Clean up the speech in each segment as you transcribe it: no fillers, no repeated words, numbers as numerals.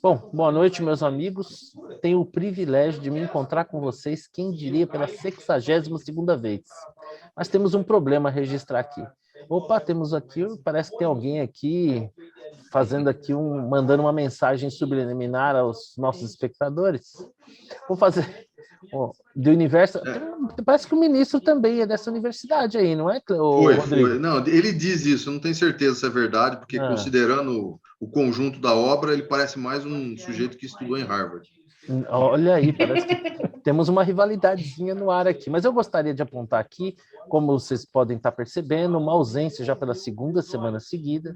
Bom, boa noite, meus amigos. Tenho o privilégio de me encontrar com vocês, quem diria, pela 62ª vez. Mas temos um problema a registrar aqui. Opa, temos aqui, parece que tem alguém aqui fazendo aqui mandando uma mensagem subliminar aos nossos espectadores. Vou fazer do universo. Parece que o ministro também é dessa universidade aí, não é, Rodrigo? Foi. Não, ele diz isso, eu não tenho certeza se é verdade, porque considerando o conjunto da obra, ele parece mais um sujeito que estudou em Harvard. Olha aí, parece que temos uma rivalidadezinha no ar aqui. Mas eu gostaria de apontar aqui, como vocês podem estar percebendo, uma ausência já pela segunda semana seguida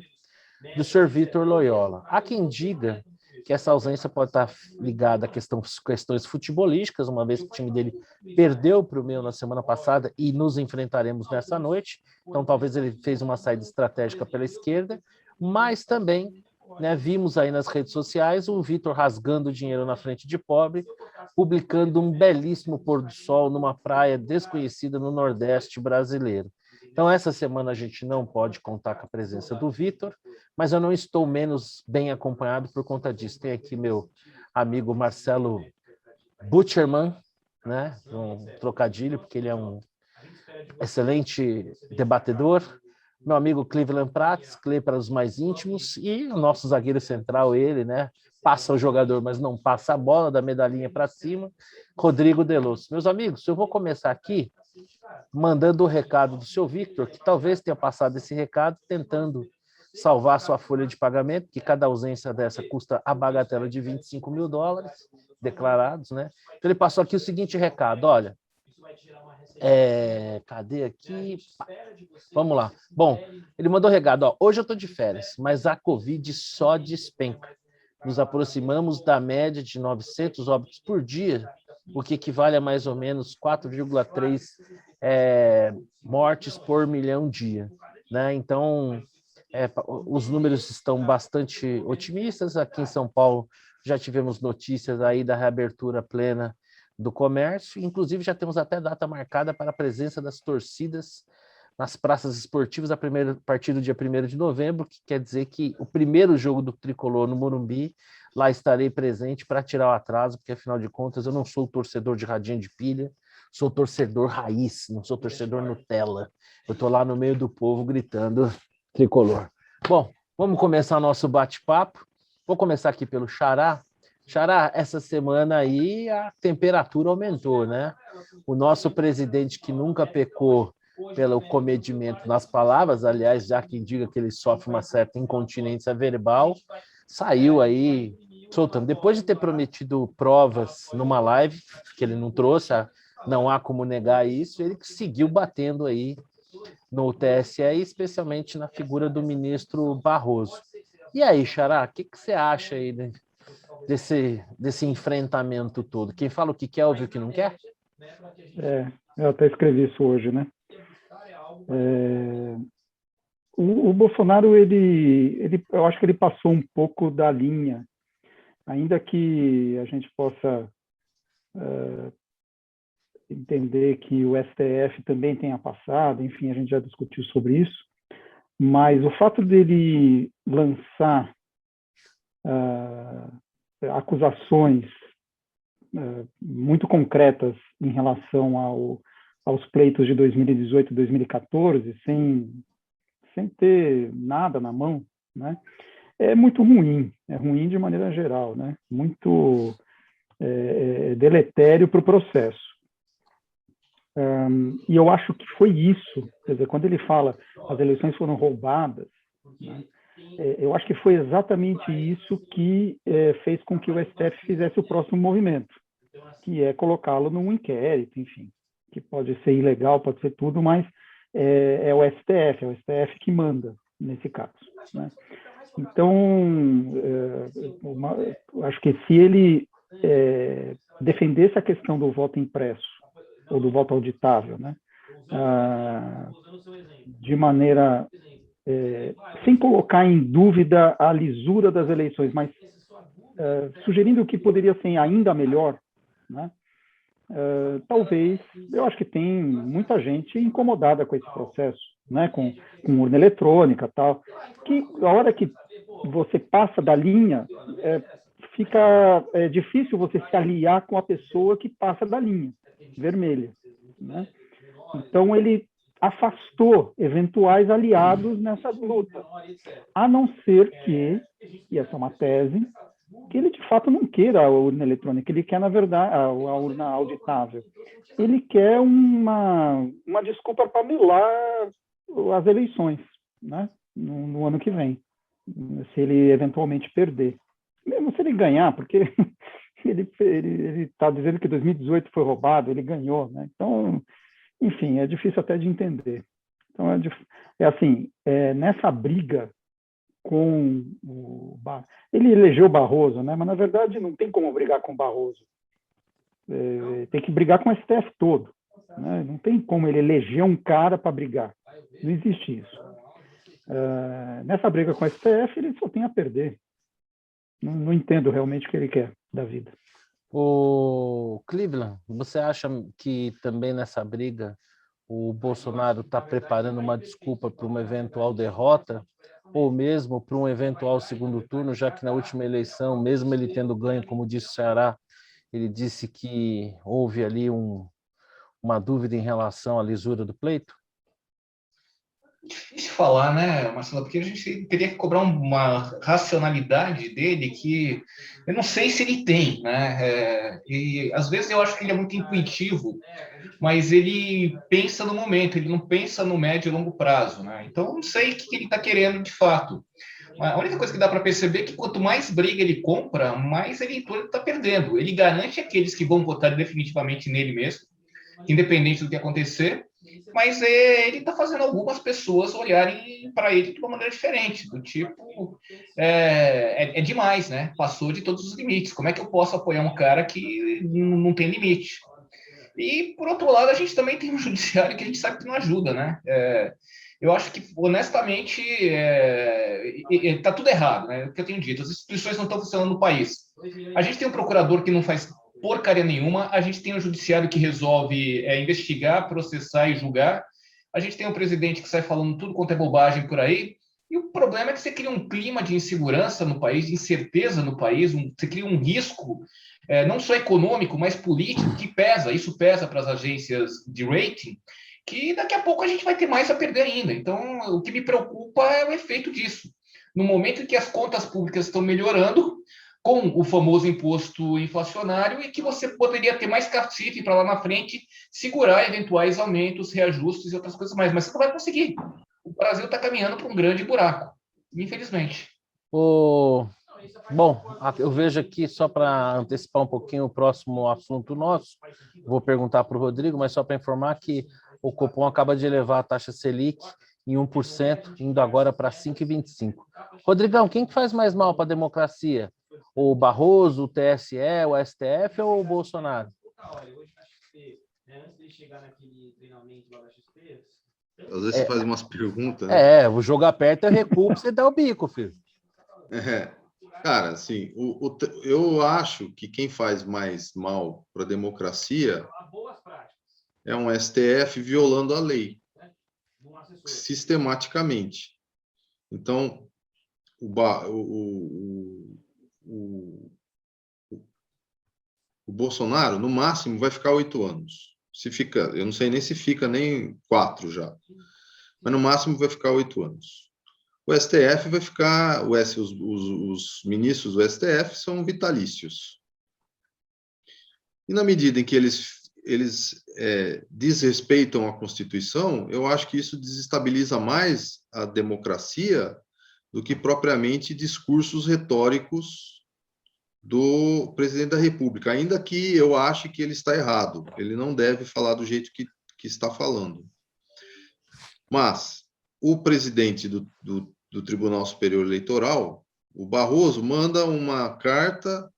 do Sr. Vitor Loyola. Há quem diga que essa ausência pode estar ligada a questões futebolísticas, uma vez que o time dele perdeu para o meu na semana passada e nos enfrentaremos nessa noite. Então, talvez ele fez uma saída estratégica pela esquerda, mas também, né, vimos aí nas redes sociais o Vitor rasgando dinheiro na frente de pobre, publicando um belíssimo pôr do sol numa praia desconhecida no Nordeste brasileiro. Então, essa semana a gente não pode contar com a presença do Vitor, mas eu não estou menos bem acompanhado por conta disso. Tem aqui meu amigo Marcelo Butcherman, né? Um trocadilho, porque ele é um excelente debatedor. Meu amigo Cleveland Prats, Cle para os mais íntimos, e o nosso zagueiro central, ele, né? Passa o jogador, mas não passa a bola, da medalhinha para cima, Rodrigo Delos. Meus amigos, eu vou começar aqui mandando o recado do seu Victor, que talvez tenha passado esse recado tentando salvar sua folha de pagamento, que cada ausência dessa custa a bagatela de $25 mil declarados, né? Então ele passou aqui o seguinte recado, olha, cadê aqui? Vamos lá. Bom, ele mandou recado, ó, hoje eu estou de férias, mas a Covid só despenca. Nos aproximamos da média de 900 óbitos por dia, o que equivale a mais ou menos 4,3 mortes por milhão dia, né? Então, os números estão bastante otimistas. Aqui em São Paulo já tivemos notícias aí da reabertura plena do comércio, inclusive já temos até data marcada para a presença das torcidas nas praças esportivas a partir do dia 1º de novembro, que quer dizer que o primeiro jogo do Tricolor no Morumbi, lá estarei presente para tirar o atraso, porque afinal de contas eu não sou torcedor de radinho de pilha, sou torcedor raiz, não sou torcedor Nutella. Eu estou lá no meio do povo gritando Tricolor. Bom, vamos começar nosso bate-papo. Vou começar aqui pelo Xará. Xará, essa semana aí a temperatura aumentou, né? O nosso presidente, que nunca pecou pelo comedimento nas palavras, aliás, já quem diga que ele sofre uma certa incontinência verbal, saiu aí soltando. Depois de ter prometido provas numa live, que ele não trouxe, não há como negar isso, ele seguiu batendo aí no TSE, especialmente na figura do ministro Barroso. E aí, Xará, o que você acha aí desse enfrentamento todo? Quem fala o que quer, ouve o que não quer? Eu até escrevi isso hoje, né? O Bolsonaro, eu acho que ele passou um pouco da linha, ainda que a gente possa entender que o STF também tenha passado, enfim, a gente já discutiu sobre isso, mas o fato dele lançar acusações muito concretas em relação aos pleitos de 2018 e 2014, sem ter nada na mão, né? É muito ruim, é ruim de maneira geral, né? Muito deletério para o processo. E eu acho que foi isso, quer dizer, quando ele fala as eleições foram roubadas, né? Eu acho que foi exatamente isso que fez com que o STF fizesse o próximo movimento, que é colocá-lo num inquérito, enfim, que pode ser ilegal, pode ser tudo, mas é o STF que manda nesse caso, né? Então, acho que se ele defendesse a questão do voto impresso, ou do voto auditável, né, de maneira sem colocar em dúvida a lisura das eleições, mas sugerindo que poderia ser ainda melhor, né? Talvez, eu acho que tem muita gente incomodada com esse processo, né? com urna eletrônica, tal, que a hora que você passa da linha, fica difícil você se aliar com a pessoa que passa da linha vermelha, né? Então, ele afastou eventuais aliados nessa luta, a não ser que, e essa é uma tese, que ele de fato não queira a urna eletrônica, ele quer, na verdade, a urna auditável. Ele quer uma desculpa para anular as eleições, né? No ano que vem, se ele eventualmente perder. Mesmo se ele ganhar, porque ele está dizendo que 2018 foi roubado, ele ganhou, né? Então, enfim, é difícil até de entender. Então, nessa briga com ele elegeu o Barroso, né? Mas, na verdade, não tem como brigar com o Barroso. Tem que brigar com o STF todo, né? Não tem como ele eleger um cara para brigar. Não existe isso. Nessa briga com o STF, ele só tem a perder. Não entendo realmente o que ele quer da vida. O Cleveland, você acha que também nessa briga o Bolsonaro está preparando uma desculpa para uma eventual derrota ou mesmo para um eventual segundo turno, já que na última eleição, mesmo ele tendo ganho, como disse o Ceará, ele disse que houve ali uma dúvida em relação à lisura do pleito? Difícil falar, né, Marcelo? Porque a gente teria que cobrar uma racionalidade dele que eu não sei se ele tem, né? E às vezes eu acho que ele é muito intuitivo, mas ele pensa no momento, ele não pensa no médio e longo prazo, né? Então eu não sei o que ele está querendo de fato. A única coisa que dá para perceber é que quanto mais briga ele compra, mais eleitor ele está perdendo. Ele garante aqueles que vão votar definitivamente nele mesmo, independente do que acontecer, mas ele está fazendo algumas pessoas olharem para ele de uma maneira diferente, do tipo, é demais, né? Passou de todos os limites. Como é que eu posso apoiar um cara que não tem limite? E, por outro lado, a gente também tem um judiciário que a gente sabe que não ajuda, né? Eu acho que, honestamente, está tudo errado, né? O que eu tenho dito, as instituições não estão funcionando no país. A gente tem um procurador que não faz porcaria nenhuma, a gente tem um judiciário que resolve investigar, processar e julgar, a gente tem um presidente que sai falando tudo quanto é bobagem por aí, e o problema é que você cria um clima de insegurança no país, de incerteza no país, você cria um risco, não só econômico, mas político, que pesa, isso pesa para as agências de rating, que daqui a pouco a gente vai ter mais a perder ainda. Então, o que me preocupa é o efeito disso. No momento em que as contas públicas estão melhorando, com o famoso imposto inflacionário, e que você poderia ter mais cacife para lá na frente segurar eventuais aumentos, reajustes e outras coisas mais. Mas você não vai conseguir. O Brasil está caminhando para um grande buraco, infelizmente. Bom, eu vejo aqui, só para antecipar um pouquinho o próximo assunto nosso, vou perguntar para o Rodrigo, mas só para informar que o Copom acaba de elevar a taxa Selic em 1%, indo agora para 5,25%. Rodrigão, quem que faz mais mal para a democracia? O Barroso, o TSE, o STF ou o Bolsonaro? Às vezes você faz umas perguntas, né? O jogo aperta, eu recuo, você dá o bico, filho. Cara, assim, eu acho que quem faz mais mal para a democracia é um STF violando a lei, sistematicamente. Então, o Bolsonaro, no máximo, vai ficar 8 anos. Eu não sei nem se fica nem 4 já, mas no máximo vai ficar 8 anos. O STF vai ficar, os ministros do STF são vitalícios. E na medida em que eles desrespeitam a Constituição, eu acho que isso desestabiliza mais a democracia do que propriamente discursos retóricos do presidente da República, ainda que eu ache que ele está errado, ele não deve falar do jeito que está falando. Mas o presidente do Tribunal Superior Eleitoral, o Barroso, manda uma carta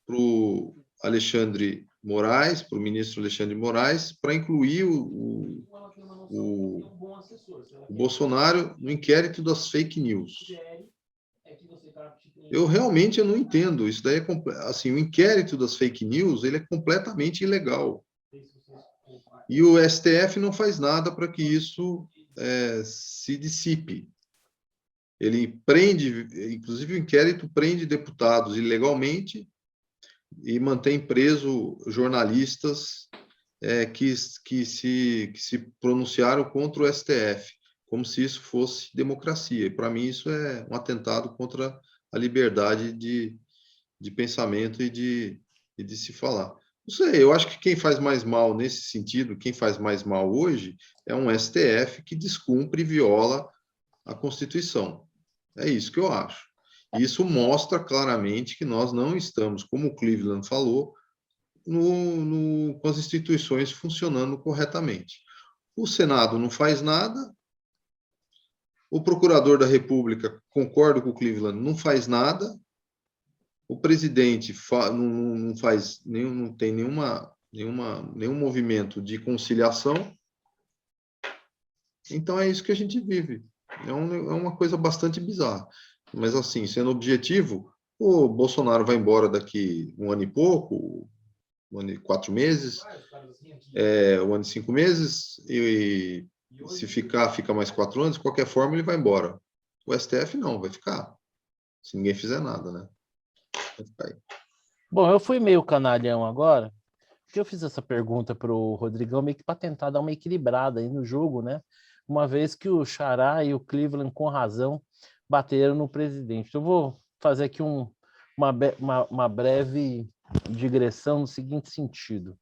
para o Alexandre Moraes, para o ministro Alexandre Moraes, para incluir o Bolsonaro no inquérito das fake news. Eu realmente não entendo. Isso daí assim, o inquérito das fake news, ele é completamente ilegal. E o STF não faz nada para que isso se dissipe. Ele prende, inclusive o inquérito prende deputados ilegalmente e mantém preso jornalistas que se pronunciaram contra o STF, como se isso fosse democracia. E, para mim, isso é um atentado contra a liberdade de pensamento e de se falar. Não sei, eu acho que quem faz mais mal nesse sentido, quem faz mais mal hoje, é um STF que descumpre e viola a Constituição. É isso que eu acho. Isso mostra claramente que nós não estamos, como o Cleveland falou, com as instituições funcionando corretamente. O Senado não faz nada, o Procurador da República, concordo com o Cleveland, não faz nada, o presidente não faz não tem nenhum movimento de conciliação. Então é isso que a gente vive. É uma coisa bastante bizarra. Mas, assim, sendo objetivo, o Bolsonaro vai embora daqui 1 ano e pouco, 1 ano e 4 meses, 1 ano e 5 meses, e se fica mais 4 anos, de qualquer forma ele vai embora. O STF não, vai ficar. Se ninguém fizer nada, né? Vai ficar aí. Bom, eu fui meio canalhão agora, porque eu fiz essa pergunta para o Rodrigão meio que para tentar dar uma equilibrada aí no jogo, né? Uma vez que o Xará e o Cleveland, com razão, bateram no presidente. Então, eu vou fazer aqui uma breve digressão no seguinte sentido.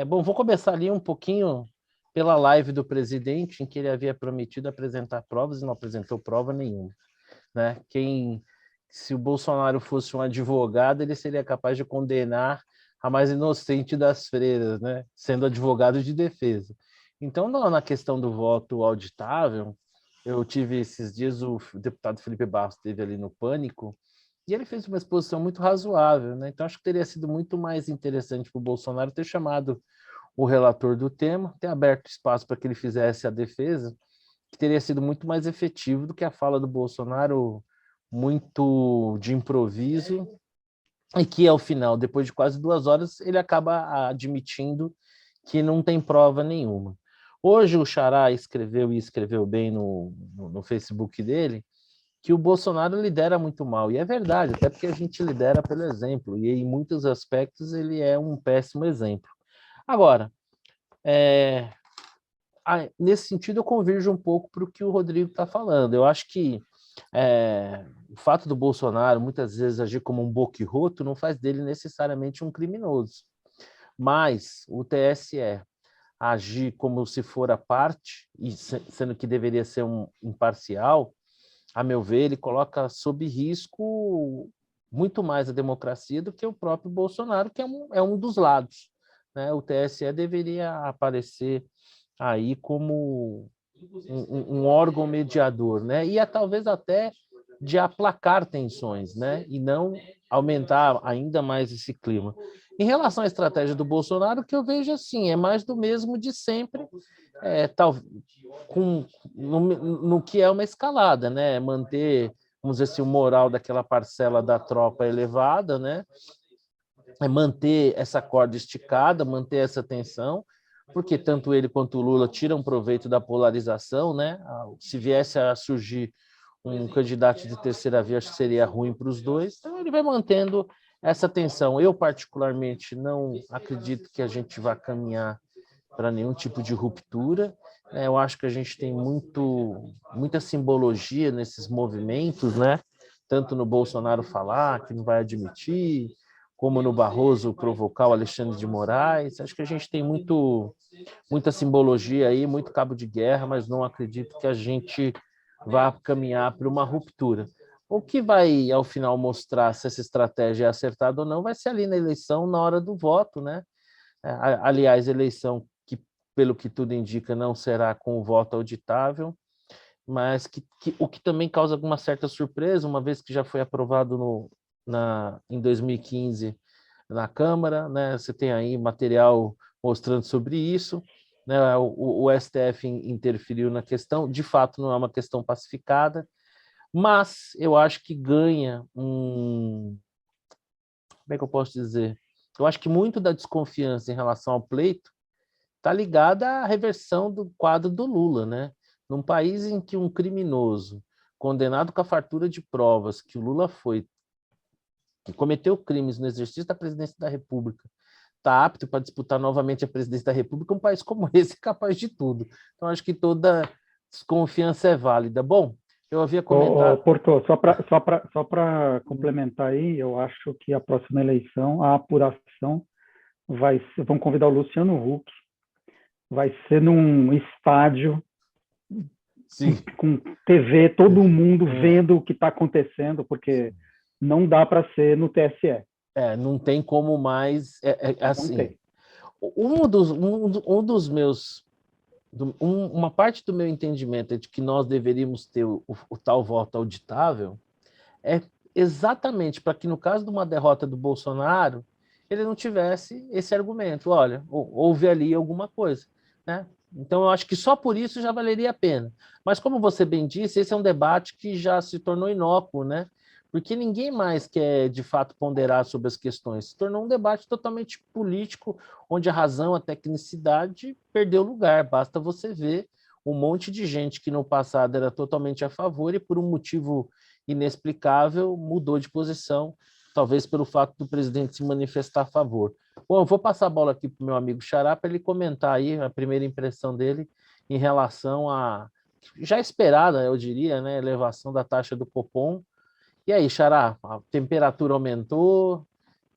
Bom, vou começar ali um pouquinho pela live do presidente, em que ele havia prometido apresentar provas e não apresentou prova nenhuma, né? Se o Bolsonaro fosse um advogado, ele seria capaz de condenar a mais inocente das freiras, né? Sendo advogado de defesa. Então, na questão do voto auditável, eu tive esses dias, o deputado Felipe Barros esteve ali no Pânico, e ele fez uma exposição muito razoável, né? Então, acho que teria sido muito mais interessante para o Bolsonaro ter chamado o relator do tema, ter aberto espaço para que ele fizesse a defesa, que teria sido muito mais efetivo do que a fala do Bolsonaro, muito de improviso, e que, ao final, depois de quase 2 horas, ele acaba admitindo que não tem prova nenhuma. Hoje o Xará escreveu, e escreveu bem no Facebook dele, que o Bolsonaro lidera muito mal. E é verdade, até porque a gente lidera pelo exemplo, e em muitos aspectos ele é um péssimo exemplo. Agora, nesse sentido eu convirjo um pouco para o que o Rodrigo está falando. Eu acho que o fato do Bolsonaro muitas vezes agir como um boquirroto não faz dele necessariamente um criminoso. Mas o TSE agir como se for a parte, e sendo que deveria ser um imparcial, a meu ver, ele coloca sob risco muito mais a democracia do que o próprio Bolsonaro, que é um dos lados, né? O TSE deveria aparecer aí como um órgão mediador, né? E talvez até de aplacar tensões, né? E não aumentar ainda mais esse clima. Em relação à estratégia do Bolsonaro, o que eu vejo assim é mais do mesmo de sempre, no que é uma escalada, né? Manter, vamos dizer assim, o moral daquela parcela da tropa elevada, né? Manter essa corda esticada, manter essa tensão, porque tanto ele quanto o Lula tiram proveito da polarização, né? Se viesse a surgir um candidato de terceira via, acho que seria ruim para os dois. Então, ele vai mantendo essa tensão. Eu, particularmente, não acredito que a gente vá caminhar para nenhum tipo de ruptura. Eu acho que a gente tem muita simbologia nesses movimentos, né? Tanto no Bolsonaro falar que não vai admitir, como no Barroso provocar o Alexandre de Moraes. Acho que a gente tem muita simbologia aí, muito cabo de guerra, mas não acredito que a gente vá caminhar para uma ruptura. O que vai, ao final, mostrar se essa estratégia é acertada ou não vai ser ali na eleição, na hora do voto, né? Aliás, eleição que, pelo que tudo indica, não será com o voto auditável, mas o que também causa alguma certa surpresa, uma vez que já foi aprovado em 2015 na Câmara, né? Você tem aí material mostrando sobre isso, né? O STF interferiu na questão, de fato não é uma questão pacificada, mas eu acho que ganha como é que eu posso dizer? Eu acho que muito da desconfiança em relação ao pleito está ligada à reversão do quadro do Lula, né? Num país em que um criminoso condenado com a fartura de provas que o Lula foi cometeu crimes no exercício da presidência da República, está apto para disputar novamente a presidência da República, um país como esse é capaz de tudo. Então, acho que toda desconfiança é válida. Bom, eu havia comentado... Porto, só para complementar aí, eu acho que a próxima eleição, a apuração, vão convidar o Luciano Huck, vai ser num estádio, Sim. com TV, todo mundo vendo o que está acontecendo, porque não dá para ser no TSE. Não tem como mais... assim, uma parte do meu entendimento é de que nós deveríamos ter o tal voto auditável é exatamente para que, no caso de uma derrota do Bolsonaro, ele não tivesse esse argumento, olha, houve ali alguma coisa, né? Então, eu acho que só por isso já valeria a pena. Mas, como você bem disse, esse é um debate que já se tornou inócuo, né? Porque ninguém mais quer, de fato, ponderar sobre as questões. Se tornou um debate totalmente político, onde a razão, a tecnicidade perdeu lugar. Basta você ver um monte de gente que no passado era totalmente a favor e, por um motivo inexplicável, mudou de posição, talvez pelo fato do presidente se manifestar a favor. Bom, eu vou passar a bola aqui para o meu amigo Xará para ele comentar aí a primeira impressão dele em relação à já esperada, eu diria, né, elevação da taxa do Copom. E aí, Xará, a temperatura aumentou?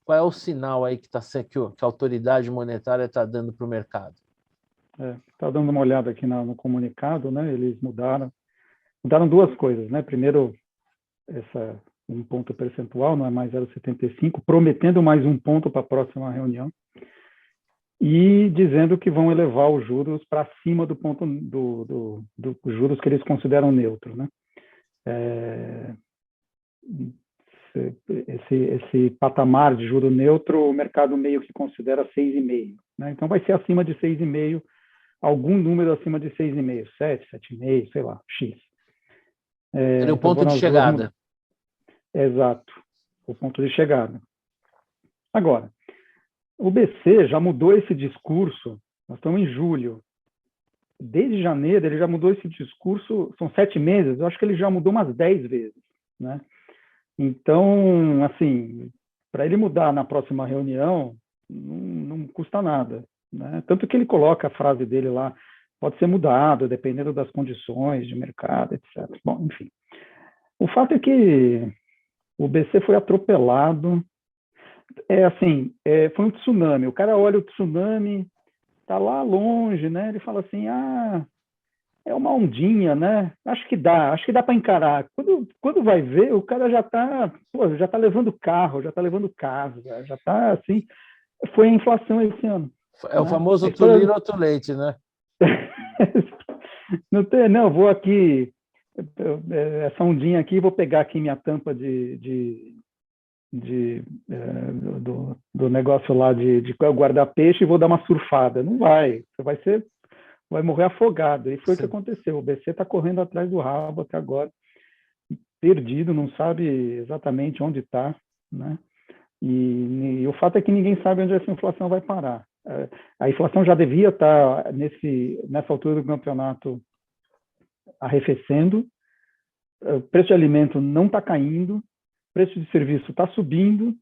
Qual é o sinal aí que a autoridade monetária está dando para o mercado? Está dando uma olhada aqui no comunicado, né? Eles mudaram duas coisas, né? Primeiro, um ponto percentual, não é mais 0,75, prometendo mais um ponto para a próxima reunião e dizendo que vão elevar os juros para cima do ponto dos juros que eles consideram neutro, né? Esse patamar de juro neutro, o mercado meio que considera 6,5, né? Então vai ser acima de 6,5, algum número acima de 6,5, 7, 7,5, sei lá, X. Seria o ponto de chegada. Exato, o ponto de chegada. Agora, o BC já mudou esse discurso, nós estamos em julho, desde janeiro ele já mudou esse discurso, são 7 meses, eu acho que ele já mudou umas 10 vezes, né? Então, assim, para ele mudar na próxima reunião, não custa nada, né? Tanto que ele coloca a frase dele lá, pode ser mudado, dependendo das condições de mercado, etc. Bom, enfim. O fato é que o BC foi atropelado, foi um tsunami, o cara olha o tsunami, está lá longe, né? Ele fala assim, é uma ondinha, né? Acho que dá para encarar. Quando vai ver, o cara já está levando carro, já está levando casa, já está assim. Foi a inflação esse ano. É o famoso too little too late, né? Não, vou aqui, essa ondinha aqui, vou pegar aqui minha tampa do negócio lá de guardar peixe e vou dar uma surfada. Não vai, você vai morrer afogado. E foi o que aconteceu. O BC está correndo atrás do rabo até agora, perdido, não sabe exatamente onde está, né? E o fato é que ninguém sabe onde essa inflação vai parar. A inflação já devia estar, nessa altura do campeonato, arrefecendo, o preço de alimento não está caindo, o preço de serviço está subindo,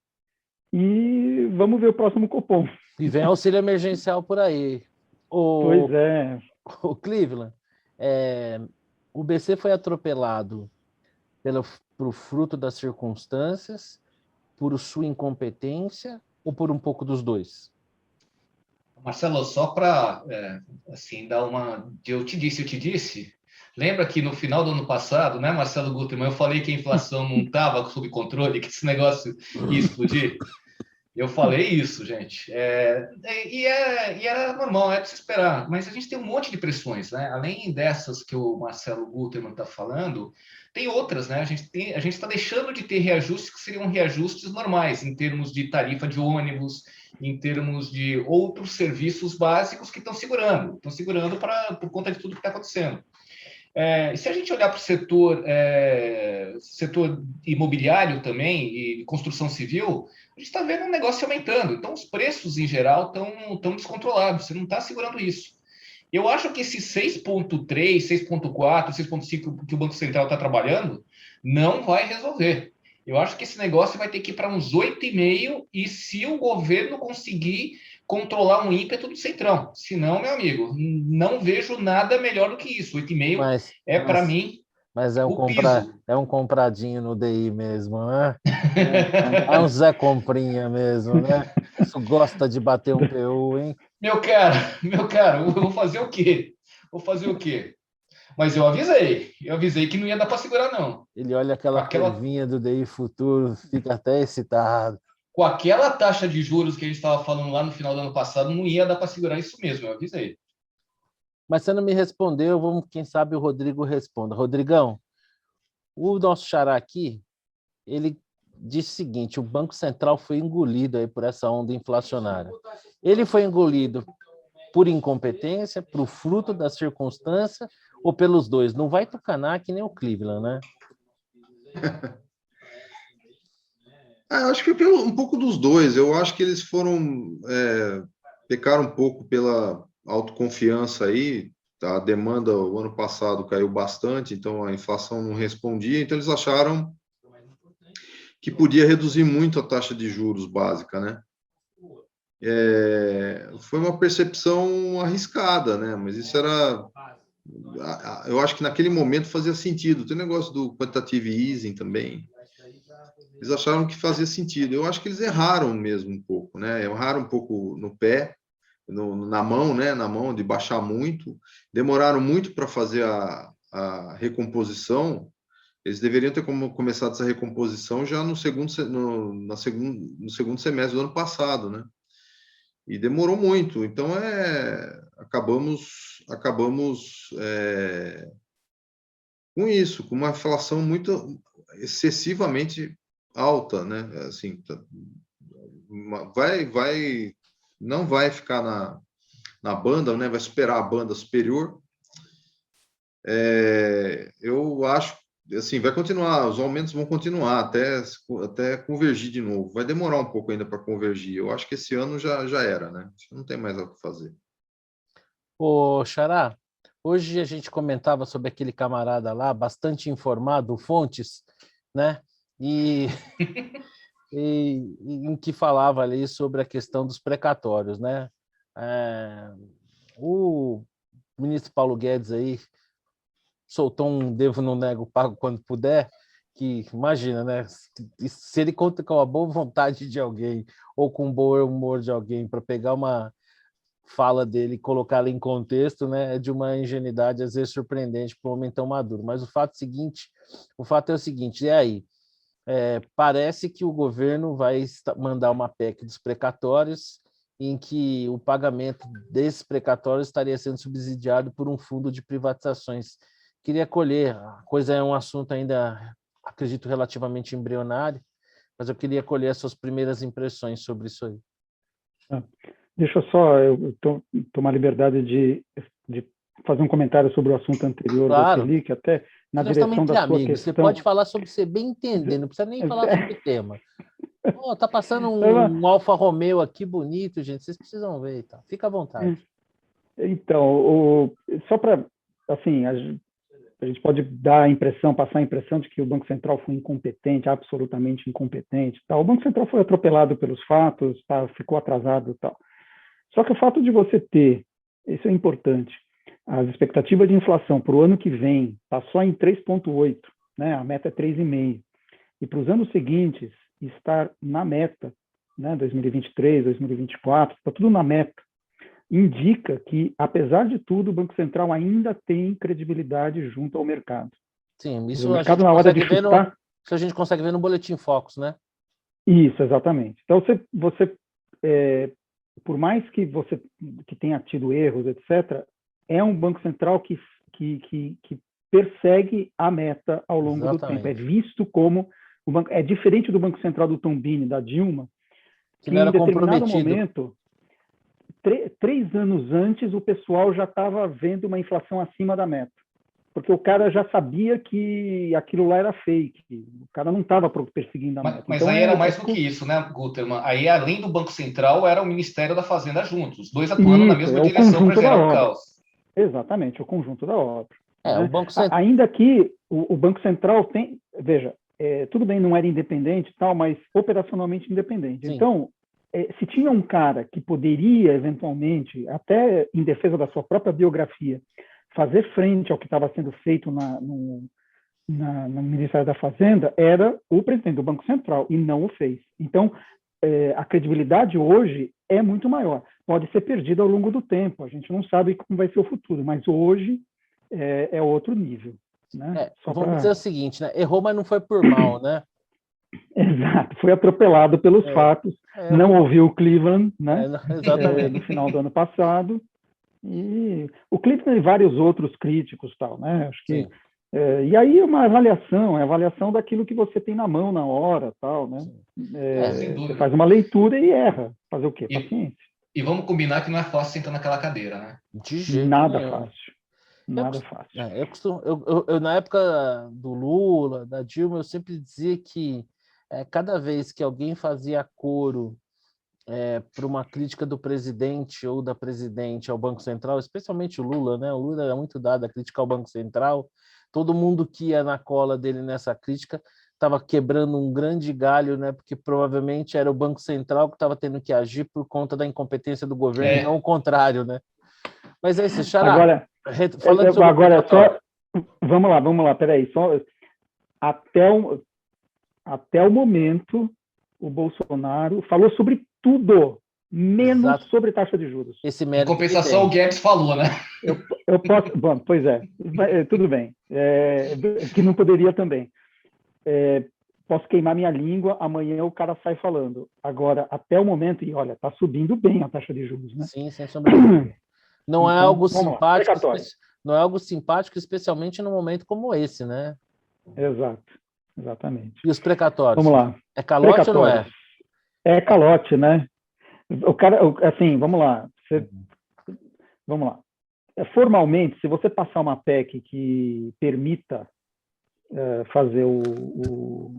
e vamos ver o próximo Copom. E vem auxílio emergencial por aí. Pois é. O Cleveland, o BC foi atropelado por fruto das circunstâncias, por sua incompetência ou por um pouco dos dois? Marcelo, só para assim, dar uma... Eu te disse, lembra que no final do ano passado, né, Marcelo Gutermann, eu falei que a inflação não estava sob controle, que esse negócio ia explodir? Eu falei isso, gente. E era normal, é de se esperar. Mas a gente tem um monte de pressões, né? Além dessas que o Marcelo Gutermann está falando, tem outras, né? A gente está deixando de ter reajustes que seriam reajustes normais, em termos de tarifa de ônibus, em termos de outros serviços básicos que estão segurando por conta de tudo que está acontecendo. E se a gente olhar para o setor imobiliário também e construção civil, a gente está vendo um negócio aumentando. Então, os preços, em geral, estão descontrolados. Você não está segurando isso. Eu acho que esse 6,3, 6,4, 6,5 que o Banco Central está trabalhando não vai resolver. Eu acho que esse negócio vai ter que ir para uns 8,5, e se o governo conseguir controlar um ímpeto do Centrão. Senão, meu amigo, não vejo nada melhor do que isso. 8,5 Mas, é, para mas, mim, mas o piso. é um compradinho no DI mesmo, né? É um Zé Comprinha mesmo, né? Isso gosta de bater um PU, hein? Meu caro, eu vou fazer o quê? Vou fazer o quê? Mas eu avisei que não ia dar para segurar, não. Ele olha Com aquela aquela, curvinha do DI futuro, fica até excitado. com aquela taxa de juros que a gente estava falando lá no final do ano passado, não ia dar para segurar isso mesmo, eu avisei. Mas você não me respondeu, vamos, quem sabe o Rodrigo responda. Rodrigão, o nosso xará aqui, ele disse o seguinte: o Banco Central foi engolido aí por essa onda inflacionária. Ele foi engolido por incompetência, por fruto da circunstância ou pelos dois? Não vai tucanar que nem o Cleveland, né? Eu acho que foi um pouco dos dois. Eu acho que eles pecaram um pouco pela autoconfiança aí. A demanda o ano passado caiu bastante, então a inflação não respondia. Então eles acharam que podia reduzir muito a taxa de juros básica, né? Foi uma percepção arriscada, né? Mas isso era, eu acho que naquele momento fazia sentido. Tem o negócio do quantitative easing também. Eles acharam que fazia sentido. Eu acho que eles erraram mesmo um pouco, né? Erraram um pouco no pé, na mão, né? Na mão de baixar muito. Demoraram muito para fazer a recomposição. Eles deveriam ter começado essa recomposição já no segundo semestre do ano passado, né? E demorou muito. Então, acabamos com isso, com uma inflação muito excessivamente alta, né? Assim, não vai ficar na banda, né? Vai superar a banda superior. Eu acho, assim, vai continuar, os aumentos vão continuar até convergir de novo. Vai demorar um pouco ainda para convergir. Eu acho que esse ano já era, né? Não tem mais o que fazer. Ô, Xará, hoje a gente comentava sobre aquele camarada lá, bastante informado, Fontes, né? E, em que falava ali sobre a questão dos precatórios, né? O ministro Paulo Guedes aí soltou um devo não nego, pago quando puder, que imagina, né? Se ele conta com a boa vontade de alguém ou com o bom humor de alguém para pegar uma fala dele e colocá-la em contexto, né, é de uma ingenuidade às vezes surpreendente para um homem tão maduro. Mas o fato é o seguinte, e aí? Parece que o governo vai mandar uma PEC dos precatórios em que o pagamento desses precatórios estaria sendo subsidiado por um fundo de privatizações. Queria colher, a coisa é um assunto ainda, acredito, relativamente embrionário, mas eu queria colher as suas primeiras impressões sobre isso aí. Deixa só eu tomar a liberdade de fazer um comentário sobre o assunto anterior, claro. do Selic, até na Nós direção da sua amigos. questão. Você pode falar sobre você bem entender, não precisa nem falar sobre o tema. Tá passando um Alfa Romeo aqui bonito, gente, vocês precisam ver, tá? Fica à vontade. Então, só para, assim, a gente pode passar a impressão de que o Banco Central foi incompetente, absolutamente incompetente. Tá? O Banco Central foi atropelado pelos fatos, tá? Ficou atrasado e tal. Só que o fato de você ter, isso é importante, as expectativas de inflação para o ano que vem está só em 3,8, né? A meta é 3,5. E para os anos seguintes, estar na meta, né? 2023, 2024, está tudo na meta. Indica que, apesar de tudo, o Banco Central ainda tem credibilidade junto ao mercado. Sim, isso o mercado, na hora de chutar... Isso a gente consegue ver no Boletim Focus, né? Isso, exatamente. Então, por mais que você tenha tido erros, etc., é um Banco Central que persegue a meta ao longo do tempo. É visto como... É diferente do Banco Central do Tombini, da Dilma, que em determinado momento... 3 anos antes, o pessoal já estava vendo uma inflação acima da meta, porque o cara já sabia que aquilo lá era fake, o cara não estava perseguindo a meta. Mas então, aí era mais do que isso, né, Guterman? Aí, além do Banco Central, era o Ministério da Fazenda juntos, os dois atuando na mesma direção para gerar o caos. Exatamente, o conjunto da obra. Né? O Banco Central... Ainda que o Banco Central tem... Veja, tudo bem, não era independente e tal, mas operacionalmente independente. Sim. Então, se tinha um cara que poderia, eventualmente, até em defesa da sua própria biografia, fazer frente ao que estava sendo feito no Ministério da Fazenda, era o presidente do Banco Central, e não o fez. Então, a credibilidade hoje é muito maior. Pode ser perdida ao longo do tempo, a gente não sabe como vai ser o futuro, mas hoje é outro nível. Né? Vamos dizer o seguinte, né? Errou, mas não foi por mal, né? Exato, foi atropelado pelos fatos, não ouviu o Cleveland, né? Exatamente. No final do ano passado, e o Cleveland e vários outros críticos, tal, né? Acho que e aí é uma avaliação, a avaliação daquilo que você tem na mão na hora, tal, né? Você faz uma leitura e erra. Fazer o quê? Paciência. E vamos combinar que não é fácil sentar naquela cadeira, né? De jeito Nada nenhum. fácil. Nada fácil. Eu, na época do Lula, da Dilma, eu sempre dizia que cada vez que alguém fazia coro para uma crítica do presidente ou da presidente ao Banco Central, especialmente o Lula, né? O Lula era muito dado a criticar o Banco Central. Todo mundo que ia na cola dele nessa crítica estava quebrando um grande galho, né? Porque provavelmente era o Banco Central que estava tendo que agir por conta da incompetência do governo, e não o contrário, né? Mas é isso, Xará. Agora, falando sobre agora só vamos lá, peraí, só até o momento o Bolsonaro falou sobre tudo, menos sobre taxa de juros. Em compensação, o Guedes falou, né? Eu posso... Bom, pois tudo bem. Que não poderia também. Posso queimar minha língua, amanhã o cara sai falando. Agora, até o momento, e olha, está subindo bem a taxa de juros, né? Sim, sem sombra de dúvida. Não é algo simpático, não é algo simpático, especialmente num momento como esse, né? Exato, exatamente. E os precatórios? Vamos lá. É calote ou não é? É calote, né? O cara, assim, vamos lá. Vamos lá. Formalmente, se você passar uma PEC que permita fazer o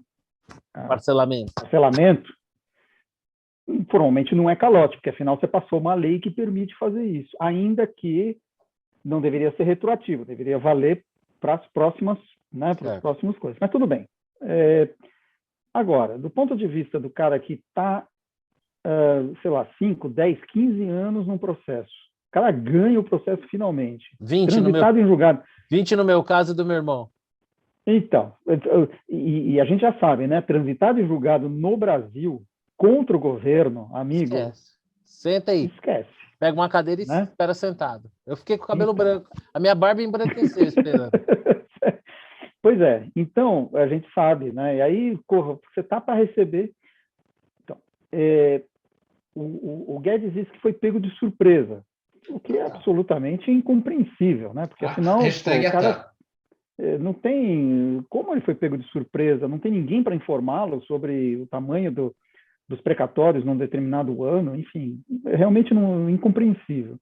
parcelamento, formalmente não é calote, porque afinal você passou uma lei que permite fazer isso, ainda que não deveria ser retroativo, deveria valer para as próximas, né, para as próximas coisas. Mas tudo bem. Agora, do ponto de vista do cara que está, sei lá, 5, 10, 15 anos num processo, o cara ganha o processo finalmente. 20 transitado em julgado. 20 no meu caso e do meu irmão. Então, e a gente já sabe, né? Transitado em julgado no Brasil contra o governo, amigo. Esquece. Senta aí. Esquece. Pega uma cadeira e espera sentado. Eu fiquei com o cabelo branco. A minha barba embranqueceu esperando. Pois é. Então, a gente sabe, né? E aí, você tá para receber. Então, o Guedes disse que foi pego de surpresa, o que é absolutamente incompreensível, né? Porque, afinal, o cara... Não tem como ele foi pego de surpresa, não tem ninguém para informá-lo sobre o tamanho dos precatórios num determinado ano, enfim, é realmente incompreensível.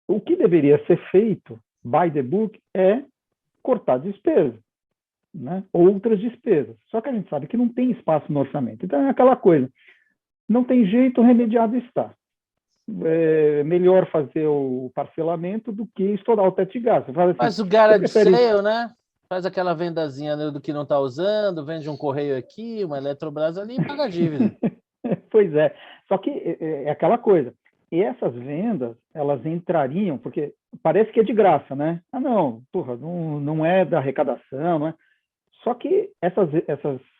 O que deveria ser feito, by the book, é cortar despesa, né? Outras despesas. Só que a gente sabe que não tem espaço no orçamento. Então é aquela coisa, não tem jeito, remediado está. É melhor fazer o parcelamento do que estourar o teto de gastos. Faz o garage sale, né? Faz aquela vendazinha do que não está usando, vende um correio aqui, uma Eletrobras ali e paga a dívida. Pois é. Só que é aquela coisa. E essas vendas, elas entrariam, porque parece que é de graça, né? Ah, não, porra, não é da arrecadação, não é? Só que essas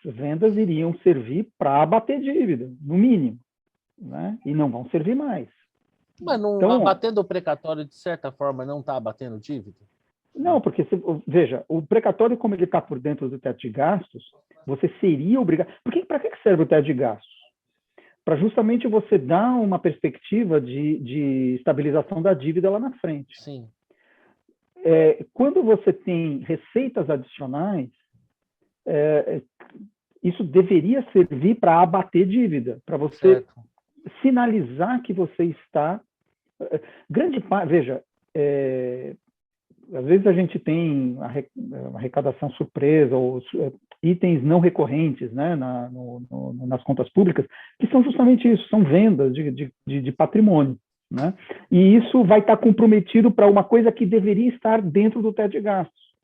vendas iriam servir para abater dívida, no mínimo, né? E não vão servir mais. Mas não, então, abatendo o precatório, de certa forma, não está abatendo dívida? Não, porque, veja, o precatório, como ele está por dentro do teto de gastos, você seria obrigado... Para que serve o teto de gastos? Para justamente você dar uma perspectiva de estabilização da dívida lá na frente. Sim. Quando você tem receitas adicionais, isso deveria servir para abater dívida, para você sinalizar que você está... Veja, às vezes a gente tem arrecadação surpresa ou itens não recorrentes, né, nas contas públicas, que são justamente isso, são vendas de patrimônio, né? E isso vai estar comprometido para uma coisa que deveria estar dentro do teto de gastos.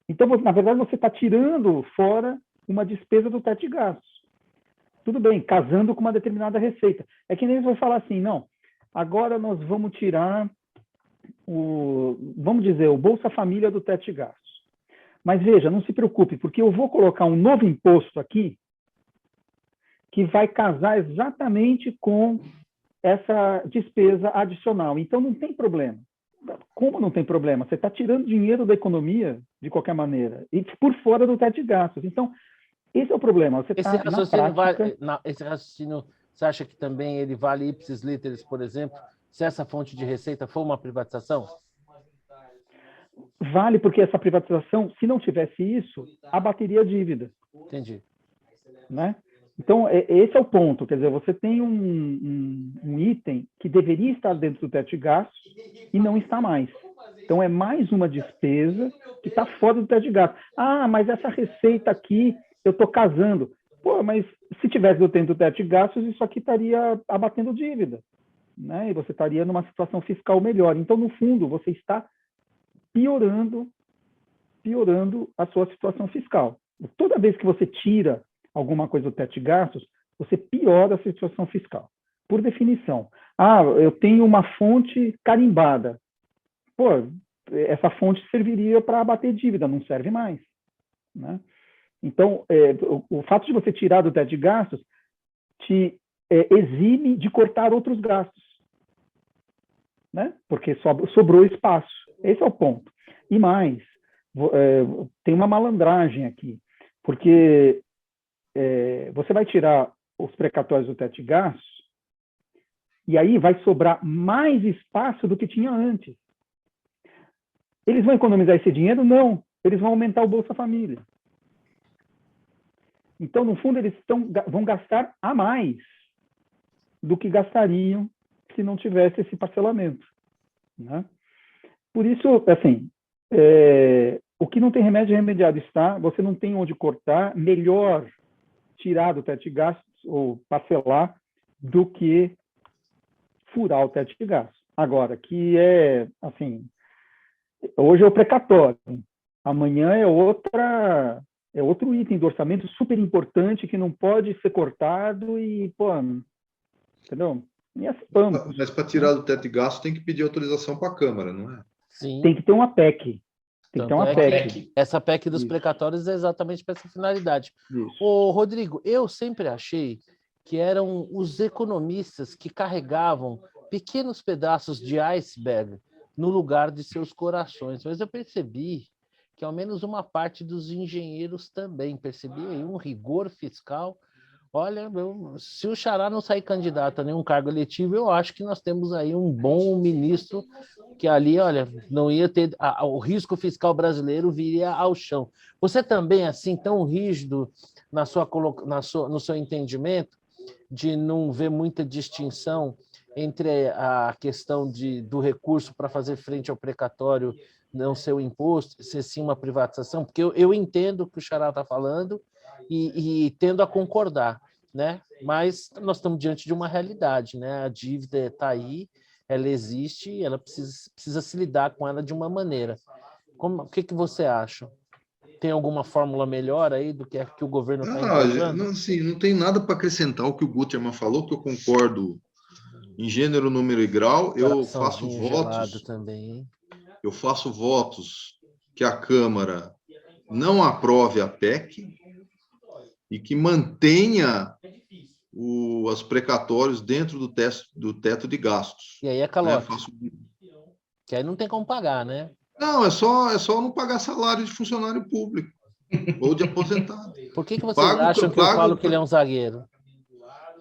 Então, na verdade, você está tirando fora uma despesa do teto de gastos. Tudo bem, casando com uma determinada receita. É que nem você vai falar assim, não, agora nós vamos tirar vamos dizer, o Bolsa Família do teto de gastos. Mas veja, não se preocupe, porque eu vou colocar um novo imposto aqui que vai casar exatamente com essa despesa adicional. Então, não tem problema. Como não tem problema? Você está tirando dinheiro da economia, de qualquer maneira, e por fora do teto de gastos. Então, esse é o problema. Você Esse tá, raciocínio, na prática... esse raciocínio, você acha que também ele vale ipsis literis, por exemplo, se essa fonte de receita for uma privatização? Vale, porque essa privatização, se não tivesse isso, abateria a dívida. Entendi. Né? Então, esse é o ponto. Quer dizer, você tem um item que deveria estar dentro do teto de gastos e não está mais. Então, é mais uma despesa que está fora do teto de gastos. Ah, mas essa receita aqui, eu estou casando. Pô, mas se tivesse dentro do teto de gastos, isso aqui estaria abatendo dívida. Né? E você estaria numa situação fiscal melhor. Então, no fundo, você está piorando a sua situação fiscal. Toda vez que você tira alguma coisa do teto de gastos, você piora a situação fiscal, por definição. Ah, eu tenho uma fonte carimbada. Pô, essa fonte serviria para abater dívida, não serve mais. Né? Então, o fato de você tirar do teto de gastos te exime de cortar outros gastos. Né? Porque sobrou espaço. Esse é o ponto. E mais, tem uma malandragem aqui, porque você vai tirar os precatórios do teto de gastos e aí vai sobrar mais espaço do que tinha antes. Eles vão economizar esse dinheiro? Não. Eles vão aumentar o Bolsa Família. Então, no fundo, eles vão gastar a mais do que gastariam se não tivesse esse parcelamento. Né? Por isso, assim, o que não tem remédio remediado está, você não tem onde cortar, melhor tirar do teto de gastos ou parcelar do que furar o teto de gastos. Agora, que assim, hoje é o precatório, amanhã é outro item do orçamento super importante que não pode ser cortado e, pô, entendeu? E assim vamos. Mas para tirar do teto de gasto tem que pedir autorização para a Câmara, não é? Sim. Tem que ter uma PEC. Tem que ter uma PEC. Essa PEC dos Isso. precatórios é exatamente para essa finalidade. Isso. Ô, Rodrigo, eu sempre achei que eram os economistas que carregavam pequenos pedaços de iceberg no lugar de seus corações, mas eu percebi que ao menos uma parte dos engenheiros também percebi aí um rigor fiscal. Olha, se o Xará não sair candidato a nenhum cargo eletivo, eu acho que nós temos aí um bom ministro que ali, olha, não ia ter... o risco fiscal brasileiro viria ao chão. Você também, assim, tão rígido no seu entendimento de não ver muita distinção entre a questão do recurso para fazer frente ao precatório não ser o imposto, ser sim uma privatização? Porque eu entendo o que o Xará está falando, e tendo a concordar, né? Mas nós estamos diante de uma realidade, né? A dívida está aí, ela existe, e ela precisa se lidar com ela de uma maneira. O que você acha? Tem alguma fórmula melhor aí do que o governo está encontrando? Não, assim, não tem nada para acrescentar ao que o Guterman falou, que eu concordo em gênero, número e grau. Eu faço votos também. Eu faço votos que a Câmara não aprove a PEC e que mantenha os precatórios dentro do teto de gastos. E aí é calote. Que aí não tem como pagar, né? Não, é só não pagar salário de funcionário público ou de aposentado. Por que vocês acham que eu falo que ele é um zagueiro?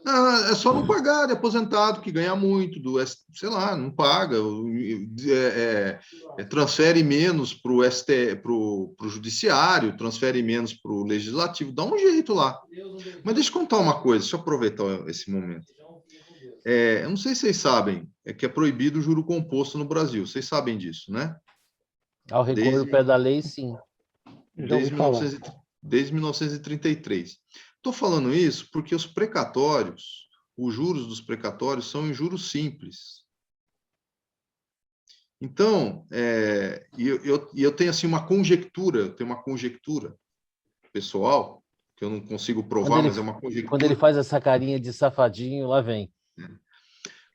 Não, é só não pagar de aposentado que ganha muito, sei lá, não paga, transfere menos para o judiciário, transfere menos para o legislativo, dá um jeito lá. Mas deixa eu contar uma coisa, deixa eu aproveitar esse momento. Eu não sei se vocês sabem, que é proibido o juro composto no Brasil, vocês sabem disso, né? Ao recorrer do pé da lei, sim. Desde 1933. Estou falando isso porque os precatórios, os juros dos precatórios são em juros simples. Então, eu tenho assim uma conjectura, pessoal, que eu não consigo provar, mas é uma Quando ele conjectura. faz essa carinha de safadinho, lá vem.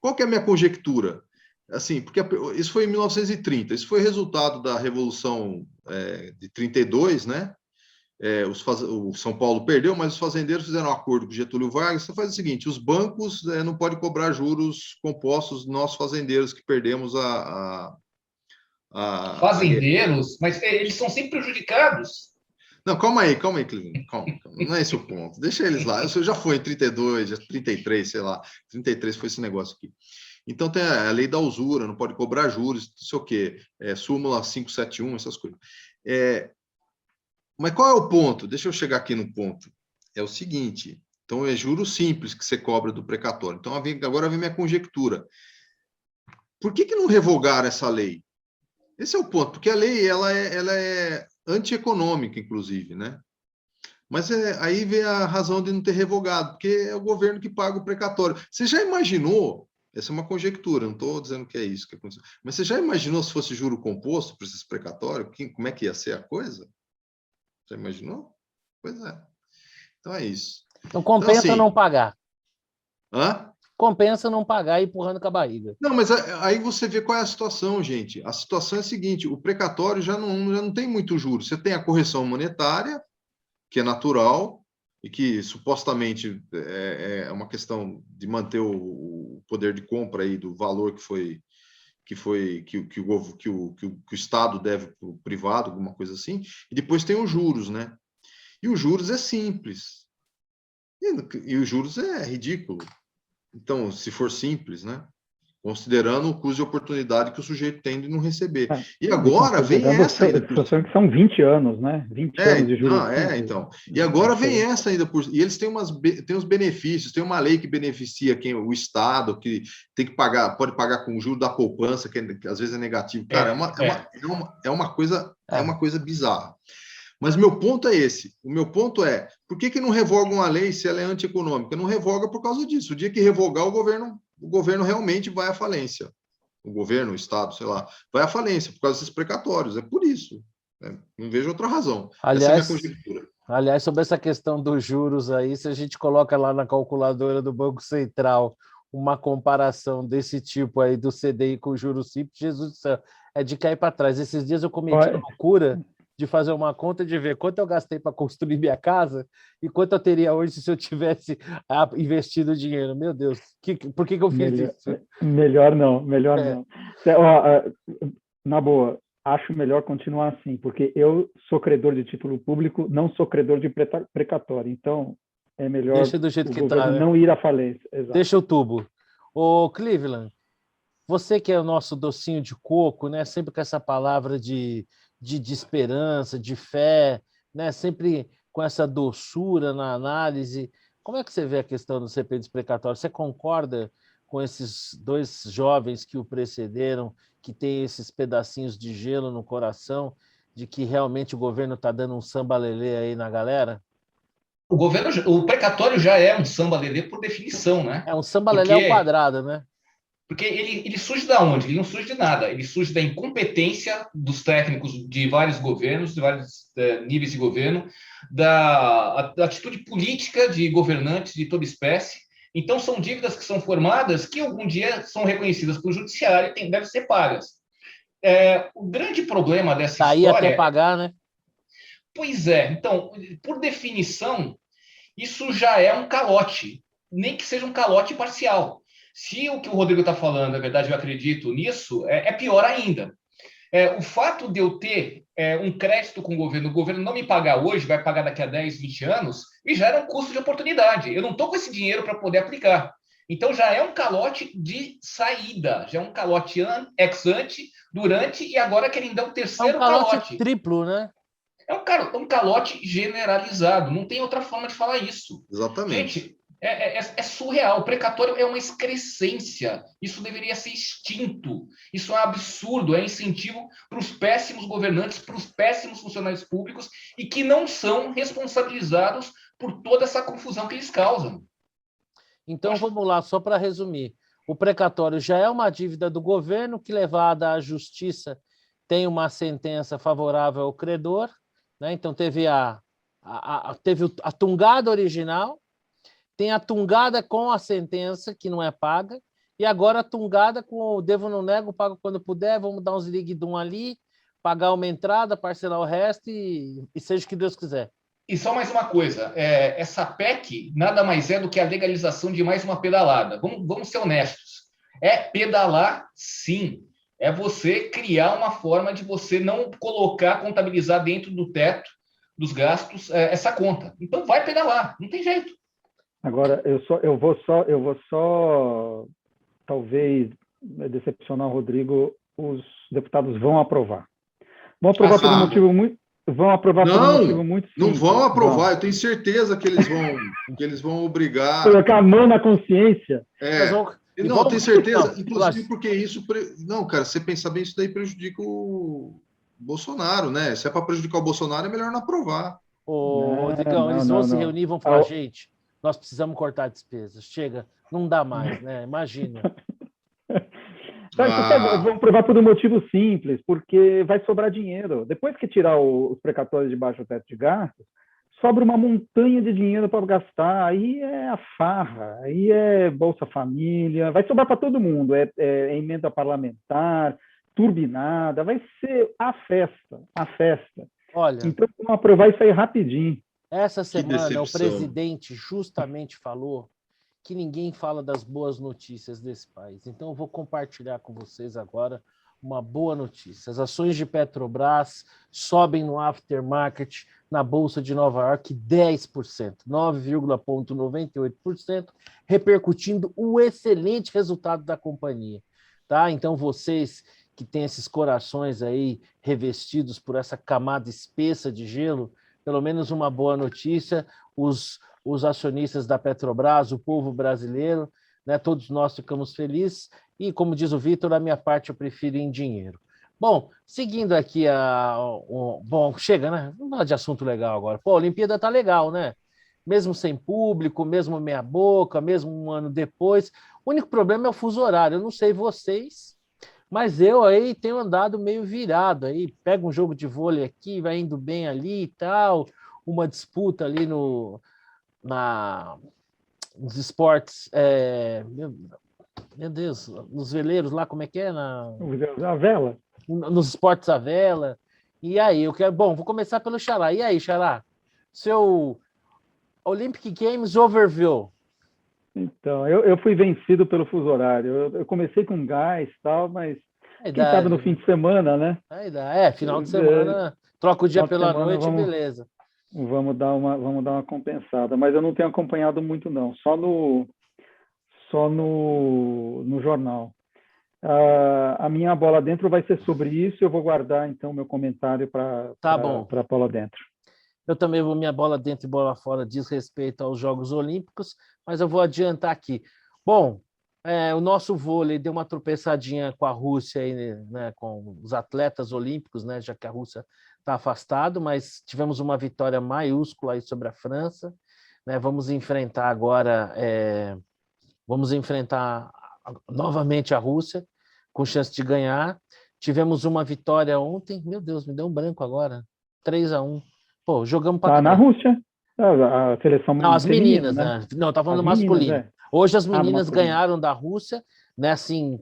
Qual que é a minha conjectura? Assim, porque isso foi em 1930, isso foi resultado da Revolução de 32, né? O São Paulo perdeu, mas os fazendeiros fizeram um acordo com Getúlio Vargas. Você faz o seguinte: os bancos não podem cobrar juros compostos nós fazendeiros que perdemos a guerra. Fazendeiros, mas eles são sempre prejudicados. Não, calma aí, Cleveland. Calma. Não é esse o ponto. Deixa eles lá. Eu já foi em 32, 33, sei lá. 33 foi esse negócio aqui. Então tem a lei da usura, não pode cobrar juros, não sei o quê. Súmula 571, essas coisas. Mas qual é o ponto? Deixa eu chegar aqui no ponto. É o seguinte, então é juros simples que você cobra do precatório. Então agora vem minha conjectura. Por que não revogaram essa lei? Esse é o ponto, porque a lei ela é antieconômica, inclusive, né? Mas aí vem a razão de não ter revogado, porque é o governo que paga o precatório. Você já imaginou? Essa é uma conjectura, não estou dizendo que é isso que aconteceu. Mas você já imaginou se fosse juro composto para esses precatórios? Como é que ia ser a coisa? Já imaginou? Pois é. Então é isso. Então compensa então, assim, não pagar. Hã? Compensa não pagar e empurrando com a barriga. Não, mas aí você vê qual é a situação, gente. A situação é a seguinte: o precatório já não tem muito juros. Você tem a correção monetária, que é natural, e que supostamente é uma questão de manter o poder de compra aí do valor que o Estado deve para o privado, alguma coisa assim, e depois tem os juros, né? E os juros é simples. E os juros é ridículo. Então, se for simples, né? Considerando o custo de oportunidade que o sujeito tem de não receber. E agora vem essa ainda. Que são 20 anos, né? 20 anos de juros. Então. E agora vem essa ainda. E eles têm os benefícios, tem uma lei que beneficia o Estado, que tem que pagar, pode pagar com o juro da poupança, que às vezes é negativo. Cara, é uma coisa bizarra. Mas meu ponto é esse. O meu ponto é, por que não revoga uma lei se ela é antieconômica? Não revoga por causa disso. O dia que revogar, o governo realmente vai à falência. O governo, o Estado, sei lá, vai à falência por causa desses precatórios. É por isso. Não vejo outra razão. Essa é a minha conjectura. Aliás, sobre essa questão dos juros aí, se a gente coloca lá na calculadora do Banco Central uma comparação desse tipo aí do CDI com o juros simples, Jesus do céu, é de cair para trás. Esses dias eu cometi a loucura de fazer uma conta de ver quanto eu gastei para construir minha casa e quanto eu teria hoje se eu tivesse investido dinheiro. Meu Deus, por que eu fiz isso? Melhor não. Na boa, acho melhor continuar assim, porque eu sou credor de título público, não sou credor de precatório. Então, é melhor deixa do jeito que tá, né? Não ir à falência. Exato. Deixa o tubo. Ô, Cleveland, você que é o nosso docinho de coco, né? Sempre com essa palavra de esperança, de fé, né? Sempre com essa doçura na análise. Como é que você vê a questão do CPI dos precatórios? Você concorda com esses dois jovens que o precederam, que têm esses pedacinhos de gelo no coração, de que realmente o governo está dando um samba-lelê aí na galera? O precatório já é um samba-lelê por definição, né? É um samba-lelê ao quadrado, né? Porque ele surge da onde? Ele não surge de nada. Ele surge da incompetência dos técnicos de vários governos, de vários níveis de governo, da atitude política de governantes de toda espécie. Então, são dívidas que são formadas que algum dia são reconhecidas pelo judiciário e devem ser pagas. O grande problema dessa história... Daí até pagar, né? Pois é. Então, por definição, isso já é um calote, nem que seja um calote parcial. Se o que o Rodrigo está falando é verdade, eu acredito nisso, é pior ainda. O fato de eu ter um crédito com o governo não me pagar hoje, vai pagar daqui a 10, 20 anos, me gera um custo de oportunidade. Eu não estou com esse dinheiro para poder aplicar. Então, já é um calote de saída, já é um calote ex ante, durante e agora querem dar um terceiro calote. Triplo, né? É um calote generalizado, não tem outra forma de falar isso. Exatamente. Gente, é surreal. O precatório é uma excrescência. Isso deveria ser extinto. Isso é um absurdo. É incentivo para os péssimos governantes, para os péssimos funcionários públicos e que não são responsabilizados por toda essa confusão que eles causam. Então, vamos lá, só para resumir. O precatório já é uma dívida do governo que, levada à justiça, tem uma sentença favorável ao credor, né? Então, teve a tungada original, tem a tungada com a sentença, que não é paga, e agora a tungada com o devo não nego, pago quando puder, vamos dar uns ligue-dum ali, pagar uma entrada, parcelar o resto e seja o que Deus quiser. E só mais uma coisa, essa PEC nada mais é do que a legalização de mais uma pedalada. Vamos ser honestos. É pedalar, sim. É você criar uma forma de você não colocar, contabilizar dentro do teto dos gastos essa conta. Então vai pedalar, não tem jeito. Agora, eu vou só talvez decepcionar o Rodrigo, os deputados vão aprovar. Vão aprovar por um motivo muito simples. Não vão aprovar, eu tenho certeza que eles vão obrigar. Colocar a mão na consciência. Não, eu tenho certeza, inclusive porque isso. Não, cara, você pensar bem, isso daí prejudica o Bolsonaro, né? Se é para prejudicar o Bolsonaro, é melhor não aprovar. Rodrigão, eles vão se reunir e vão falar, gente, nós precisamos cortar despesas. Chega, não dá mais, né? Imagina. Vão aprovar por um motivo simples, porque vai sobrar dinheiro. Depois que tirar os precatórios de baixo teto de gastos, sobra uma montanha de dinheiro para gastar. Aí é a farra, aí é Bolsa Família, vai sobrar para todo mundo. É emenda parlamentar, turbinada, vai ser a festa. Olha, então vão aprovar isso aí rapidinho. Essa semana o presidente justamente falou que ninguém fala das boas notícias desse país. Então, eu vou compartilhar com vocês agora uma boa notícia. As ações de Petrobras sobem no aftermarket na Bolsa de Nova York 10%, 9,98%, repercutindo o excelente resultado da companhia. Tá? Então, vocês que têm esses corações aí revestidos por essa camada espessa de gelo, pelo menos uma boa notícia, os acionistas da Petrobras, o povo brasileiro, né, todos nós ficamos felizes e, como diz o Vitor, da minha parte eu prefiro em dinheiro. Bom, seguindo aqui bom, chega, né? Vamos falar de assunto legal agora. Pô, a Olimpíada tá legal, né? Mesmo sem público, mesmo meia boca, mesmo um ano depois. O único problema é o fuso horário. Eu não sei vocês, mas eu aí tenho andado meio virado aí. Pega um jogo de vôlei aqui, vai indo bem ali e tal, uma disputa ali nos esportes, meu Deus, nos veleiros lá, como é que é? A vela. Nos esportes à vela. E aí, bom, vou começar pelo Xará. E aí, Xará, seu Olympic Games Overview. Então, eu fui vencido pelo fuso horário. Eu comecei com gás e tal, mas quem sabe no fim de semana, né? Final de semana, troca o dia pela noite, beleza. Vamos dar uma compensada, mas eu não tenho acompanhado muito não, só no jornal. A minha bola dentro vai ser sobre isso, eu vou guardar então meu comentário para a bola dentro. Eu também vou, minha bola dentro e bola fora diz respeito aos Jogos Olímpicos, mas eu vou adiantar aqui. Bom, o nosso vôlei deu uma tropeçadinha com a Rússia, aí, né, com os atletas olímpicos, né, já que a Rússia está afastado, mas tivemos uma vitória maiúscula aí sobre a França, né? Vamos enfrentar agora, novamente a Rússia, com chance de ganhar. Tivemos uma vitória ontem, meu Deus, me deu um branco agora, 3-1. Pô, jogamos para na Rússia, a seleção não, as meninas, né? Não, tá falando masculino. Hoje as meninas ganharam da Rússia, né? Assim,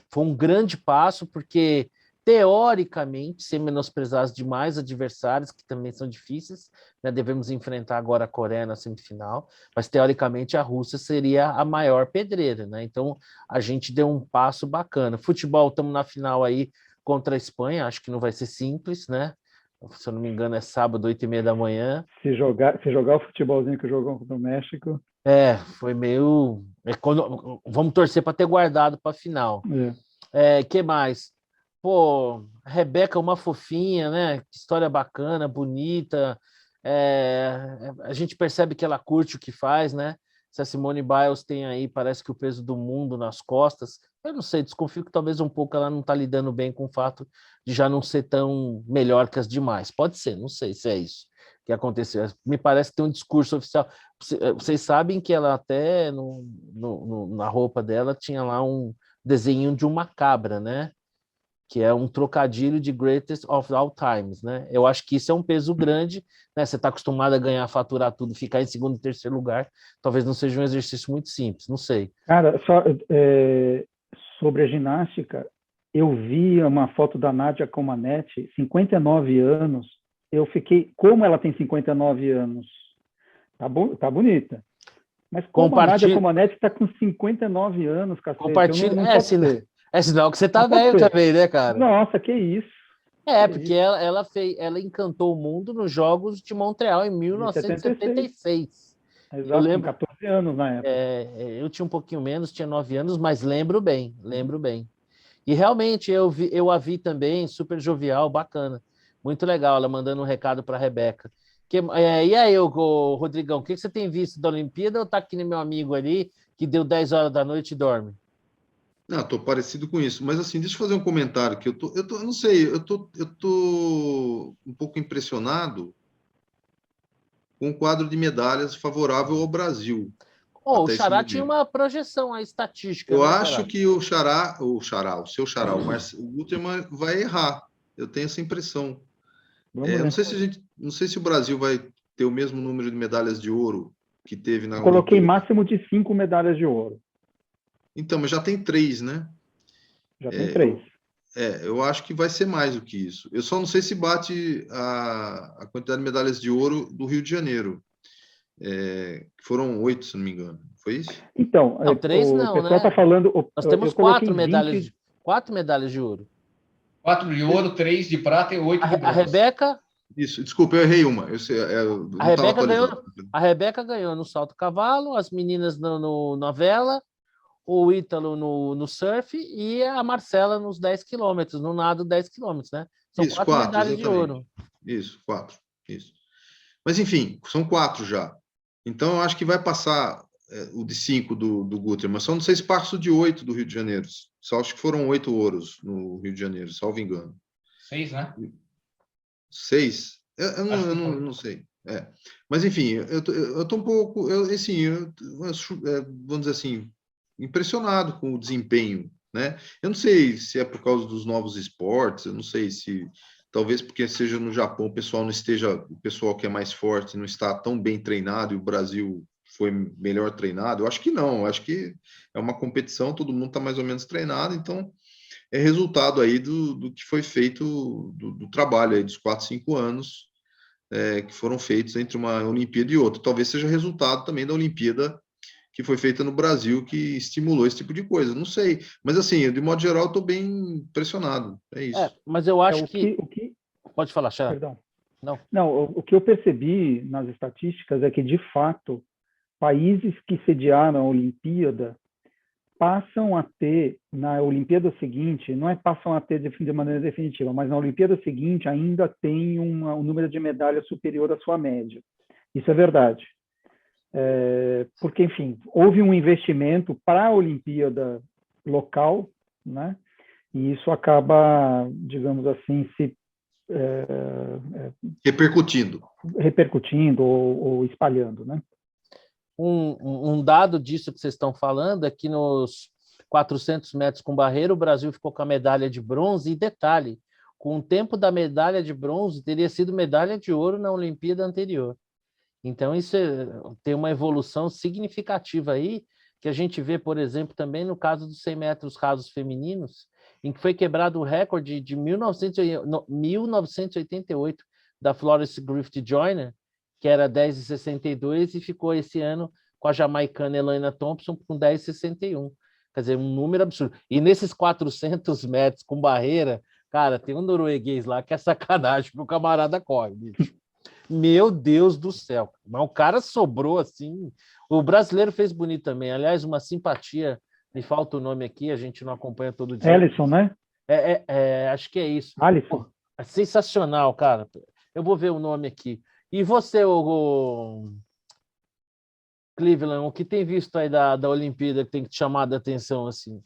foi um grande passo, porque teoricamente, sem menosprezar as demais adversários, que também são difíceis, né? Devemos enfrentar agora a Coreia na semifinal, mas teoricamente a Rússia seria a maior pedreira, né? Então a gente deu um passo bacana. Futebol, estamos na final aí contra a Espanha, acho que não vai ser simples, né? Se eu não me engano, é sábado, 8h30 da manhã. Se jogar o futebolzinho que jogou contra o México. Foi meio. Vamos torcer para ter guardado para a final. Que mais? Pô, Rebeca, uma fofinha, né? Que história bacana, bonita. A gente percebe que ela curte o que faz, né? Se a Simone Biles tem aí, parece que o peso do mundo nas costas. Eu não sei, desconfio que talvez um pouco ela não está lidando bem com o fato de já não ser tão melhor que as demais. Pode ser, não sei se é isso. que aconteceu. Me parece que tem um discurso oficial. Vocês sabem que ela até na roupa dela tinha lá um desenho de uma cabra, né? Que é um trocadilho de greatest of all times, né? Eu acho que isso é um peso grande, né? Você está acostumado a ganhar, faturar tudo, ficar em segundo e terceiro lugar, talvez não seja um exercício muito simples, não sei. Cara, só sobre a ginástica, eu vi uma foto da Nadia Comaneci, 59 anos. Eu fiquei, como ela tem 59 anos, tá bonita. Mas como a Nadia Comaneci está com 59 anos, cacete, compartilha, não pode ser. É sinal que você tá velho também, né, cara? Nossa, que isso. Porque ela encantou o mundo nos Jogos de Montreal em 1976. Exato, Eu lembro, com 14 anos na época. Eu tinha um pouquinho menos, tinha 9 anos, mas lembro bem. E realmente eu a vi também, super jovial, bacana. Muito legal, ela mandando um recado para a Rebeca. E aí, Rodrigão, o que você tem visto da Olimpíada ou tá aqui no meu amigo ali, que deu 10 horas da noite e dorme? Não, estou parecido com isso, mas assim, deixa eu fazer um comentário que eu não sei, eu tô um pouco impressionado com o quadro de medalhas favorável ao Brasil. O Xará tinha uma projeção, a estatística. Eu né, acho que o seu Xará, o Gutermann vai errar. Eu tenho essa impressão. Não sei se o Brasil vai ter o mesmo número de medalhas de ouro que teve na Olimpíada. Coloquei máximo de 5 medalhas de ouro. Então, mas já tem 3, né? Já tem 3. Eu acho que vai ser mais do que isso. Eu só não sei se bate a quantidade de medalhas de ouro do Rio de Janeiro. Foram 8, se não me engano. Foi isso? Então, não, 3 não, o pessoal né? Tá falando, nós temos 4 medalhas, 4 medalhas de ouro. 4 de ouro, 3 de prata e 8 de bronze. A Rebeca... Isso, desculpa, eu errei uma. A Rebeca ganhou no salto cavalo, as meninas na vela, o Ítalo no surf e a Marcela nos 10 quilômetros, no nado 10 quilômetros, né? São 4 medalhas de ouro. Isso, 4. Isso. Mas, enfim, são 4 já. Então, eu acho que vai passar o de 5 do Gutermann. Só não sei se passa o de 8 do Rio de Janeiro. Só acho que foram 8 ouros no Rio de Janeiro, salvo engano. 6, né? 6? Eu não sei. Mas, enfim, eu estou um pouco, vamos dizer assim, impressionado com o desempenho, né? Eu não sei se é por causa dos novos esportes, eu não sei se, talvez porque seja no Japão, o pessoal que é mais forte não está tão bem treinado e o Brasil foi melhor treinado. Eu acho que não, eu acho que é uma competição, todo mundo está mais ou menos treinado, então é resultado aí do que foi feito, do trabalho aí dos 4, 5 anos que foram feitos entre uma Olimpíada e outra. Talvez seja resultado também da Olimpíada que foi feita no Brasil, que estimulou esse tipo de coisa. Não sei. Mas, assim, de modo geral, estou bem impressionado. É isso. Mas eu acho que... Pode falar, Xará. Perdão. Não, o que eu percebi nas estatísticas é que, de fato, países que sediaram a Olimpíada passam a ter, na Olimpíada seguinte, não é passam a ter de maneira definitiva, mas na Olimpíada seguinte ainda tem um número de medalhas superior à sua média. Isso é verdade. Porque, enfim, houve um investimento para a Olimpíada local, né? E isso acaba, digamos assim, se repercutindo ou espalhando, né? Um dado disso que vocês estão falando é que nos 400 metros com barreira, o Brasil ficou com a medalha de bronze. E detalhe, com o tempo da medalha de bronze, teria sido medalha de ouro na Olimpíada anterior. Então, isso tem uma evolução significativa aí, que a gente vê, por exemplo, também no caso dos 100 metros rasos femininos, em que foi quebrado o recorde de 1988 da Florence Griffith Joyner, que era 10,62, e ficou esse ano com a jamaicana Elaine Thompson com 10,61. Quer dizer, um número absurdo. E nesses 400 metros com barreira, cara, tem um norueguês lá que é sacanagem que o camarada corre, bicho. Meu Deus do céu. Mas o cara sobrou assim. O brasileiro fez bonito também. Aliás, uma simpatia. Me falta o nome aqui, a gente não acompanha todo dia. Alisson, né? Acho que é isso. Alisson. É sensacional, cara. Eu vou ver o nome aqui. E você, o Cleveland, o que tem visto aí da Olimpíada que tem te chamado a atenção assim?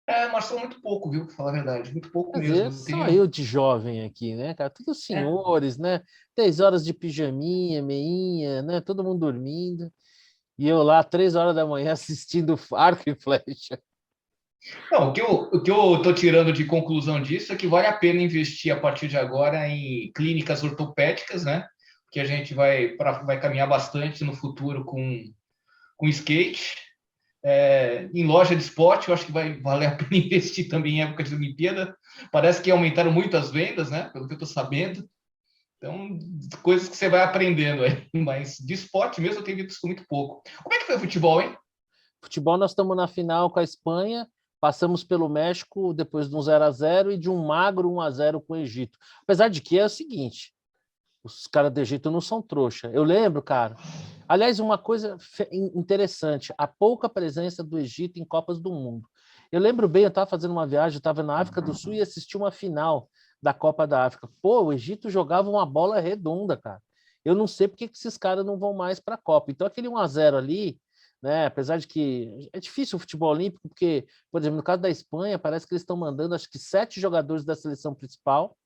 Marcelo, muito pouco, viu? Pra falar a verdade. Muito pouco Às mesmo. vezes só eu de jovem aqui, né, cara? Todos senhores, né? 10 horas de pijaminha, meinha, né? Todo mundo dormindo. E eu lá, 3 horas da manhã, assistindo Arco e Flecha. Não, o que eu tô tirando de conclusão disso é que vale a pena investir a partir de agora em clínicas ortopédicas, né? Que a gente vai caminhar bastante no futuro com skate. Em loja de esporte, eu acho que vai valer a pena investir também em época de Olimpíada. Parece que aumentaram muito as vendas, né? Pelo que eu estou sabendo. Então, coisas que você vai aprendendo aí. Mas de esporte mesmo eu tenho visto muito pouco. Como é que foi o futebol, hein? Futebol, nós estamos na final com a Espanha, passamos pelo México depois de um 0-0 e de um magro 1-0 com o Egito. Apesar de que é o seguinte, os caras do Egito não são trouxa. Eu lembro, cara. Aliás, uma coisa interessante, a pouca presença do Egito em Copas do Mundo. Eu lembro bem, eu estava fazendo uma viagem, eu estava na África do Sul e assisti uma final da Copa da África. Pô, o Egito jogava uma bola redonda, cara. Eu não sei porque que esses caras não vão mais para a Copa. Então, aquele 1-0 ali, né? Apesar de que é difícil o futebol olímpico, porque, por exemplo, no caso da Espanha, parece que eles estão mandando, acho que 7 jogadores da seleção principal,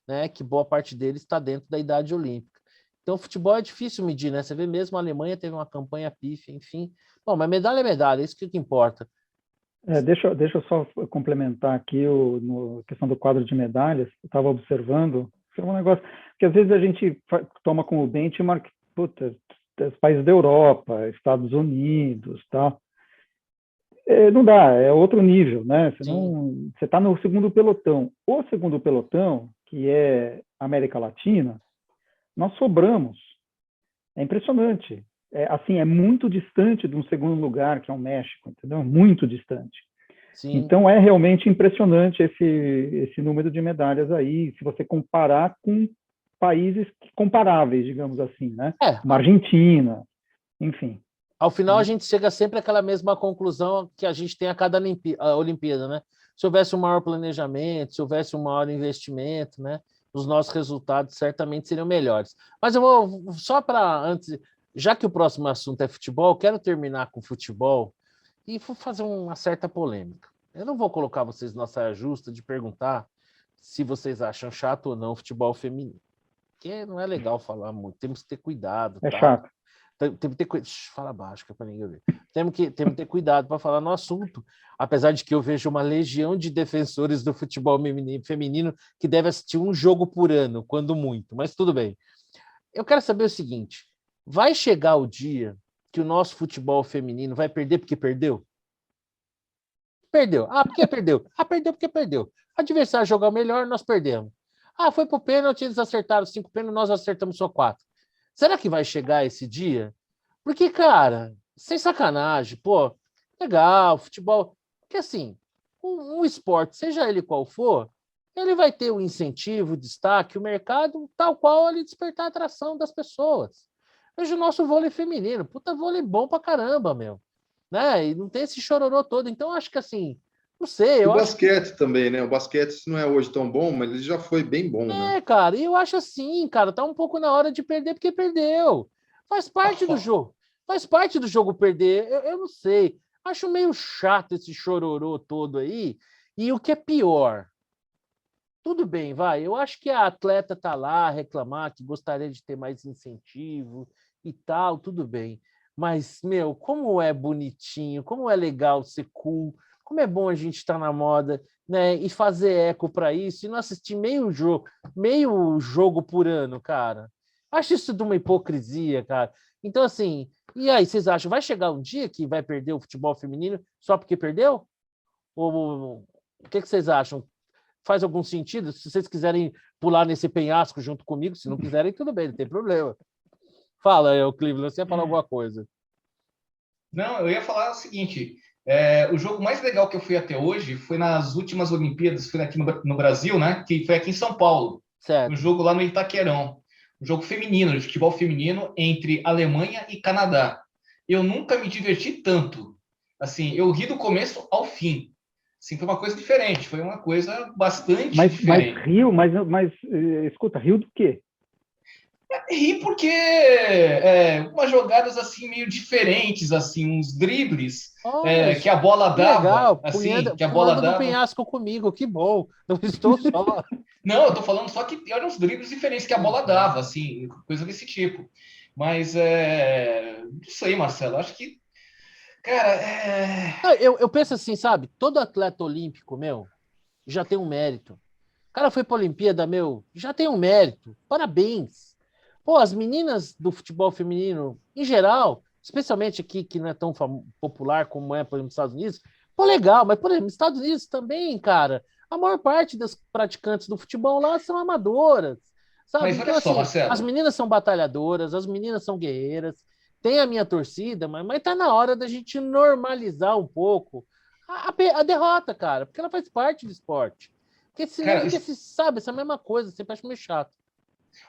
né? Que boa parte deles está dentro da idade olímpica. Então, o futebol é difícil medir, né? Você vê mesmo a Alemanha teve uma campanha pífia, enfim. Bom, mas medalha é medalha, isso que importa. Deixa eu só complementar aqui no questão do quadro de medalhas. Eu estava observando, é um negócio que às vezes a gente toma como benchmark, puta, os países da Europa, Estados Unidos, tal. Não dá, é outro nível, né? Você está no segundo pelotão. O segundo pelotão, que é América Latina, nós sobramos. É impressionante. É muito distante de um segundo lugar, que é o México, entendeu? Muito distante. Sim. Então, é realmente impressionante esse número de medalhas aí, se você comparar com países comparáveis, digamos assim, né? Uma Argentina, enfim. Ao final, a gente chega sempre àquela mesma conclusão que a gente tem a cada Olimpíada, né? Se houvesse um maior planejamento, se houvesse um maior investimento, né? Os nossos resultados certamente seriam melhores. Mas eu vou, só para antes, já que o próximo assunto é futebol, quero terminar com futebol e vou fazer uma certa polêmica. Eu não vou colocar vocês na saia justa de perguntar se vocês acham chato ou não o futebol feminino, porque não é legal falar muito, temos que ter cuidado. É chato. Tem que ter cuidado. Fala baixo, que é para ninguém ver. Temos que ter cuidado para falar no assunto, apesar de que eu vejo uma legião de defensores do futebol feminino que deve assistir um jogo por ano, quando muito, mas tudo bem. Eu quero saber o seguinte: vai chegar o dia que o nosso futebol feminino vai perder porque perdeu? Perdeu. Porque perdeu? Perdeu porque perdeu. O adversário jogou melhor, nós perdemos. Foi pro pênalti, eles acertaram 5 pênaltis, nós acertamos só 4. Será que vai chegar esse dia? Porque, cara, sem sacanagem, pô, legal, futebol. Porque, assim, um esporte, seja ele qual for, ele vai ter o incentivo, o destaque, o mercado, tal qual ele despertar a atração das pessoas. Veja o nosso vôlei feminino. Puta, vôlei bom pra caramba, meu. Né? E não tem esse chororô todo. Então, acho que, assim, não sei. O basquete também, né? O basquete não é hoje tão bom, mas ele já foi bem bom, né? Cara, e eu acho assim, cara, tá um pouco na hora de perder porque perdeu. Faz parte do jogo. Faz parte do jogo perder. Eu não sei. Acho meio chato esse chororô todo aí. E o que é pior, tudo bem, vai. Eu acho que a atleta tá lá reclamar que gostaria de ter mais incentivo e tal, tudo bem. Mas, meu, como é bonitinho, como é legal ser cool, como é bom a gente estar na moda, né? E fazer eco para isso e não assistir meio jogo por ano, cara. Acho isso de uma hipocrisia, cara. Então, assim, e aí, vocês acham, vai chegar um dia que vai perder o futebol feminino só porque perdeu? Ou o que vocês acham? Faz algum sentido? Se vocês quiserem pular nesse penhasco junto comigo, se não quiserem, tudo bem, não tem problema. Fala, Cleveland, você ia falar alguma coisa. Não, eu ia falar o seguinte: o jogo mais legal que eu fui até hoje foi nas últimas Olimpíadas, foi aqui no Brasil, né? Que foi aqui em São Paulo. Certo. Um jogo lá no Itaquerão. Um jogo feminino, de futebol feminino, entre Alemanha e Canadá. Eu nunca me diverti tanto. Assim, eu ri do começo ao fim. Assim, foi uma coisa diferente, foi uma coisa bastante diferente. Mas escuta, Rio do quê? Ri porque umas jogadas assim meio diferentes, assim, uns dribles Olha, que a bola que dava, legal, assim, que a bola pulando do dava. penhasco comigo, que bom. Não estou só. Não, eu tô falando só que eram uns dribles diferentes que a bola Uhum. dava, assim, coisa desse tipo. Mas não sei, Marcelo, acho que, cara, Ah, eu penso assim, sabe? Todo atleta olímpico, meu, já tem um mérito. O cara foi para a Olimpíada, meu, já tem um mérito. Parabéns. Pô, as meninas do futebol feminino, em geral, especialmente aqui, que não é tão popular como é, por exemplo, nos Estados Unidos, pô, legal, mas, por exemplo, nos Estados Unidos também, cara, a maior parte das praticantes do futebol lá são amadoras, sabe? mas olha Então, só, assim, as Marcelo. meninas são batalhadoras, as meninas são guerreiras, tem a minha torcida, mas tá na hora da gente normalizar um pouco a derrota, cara, porque ela faz parte do esporte. Porque senão Cara, fica, se sabe, essa mesma coisa, sempre acho meio chato.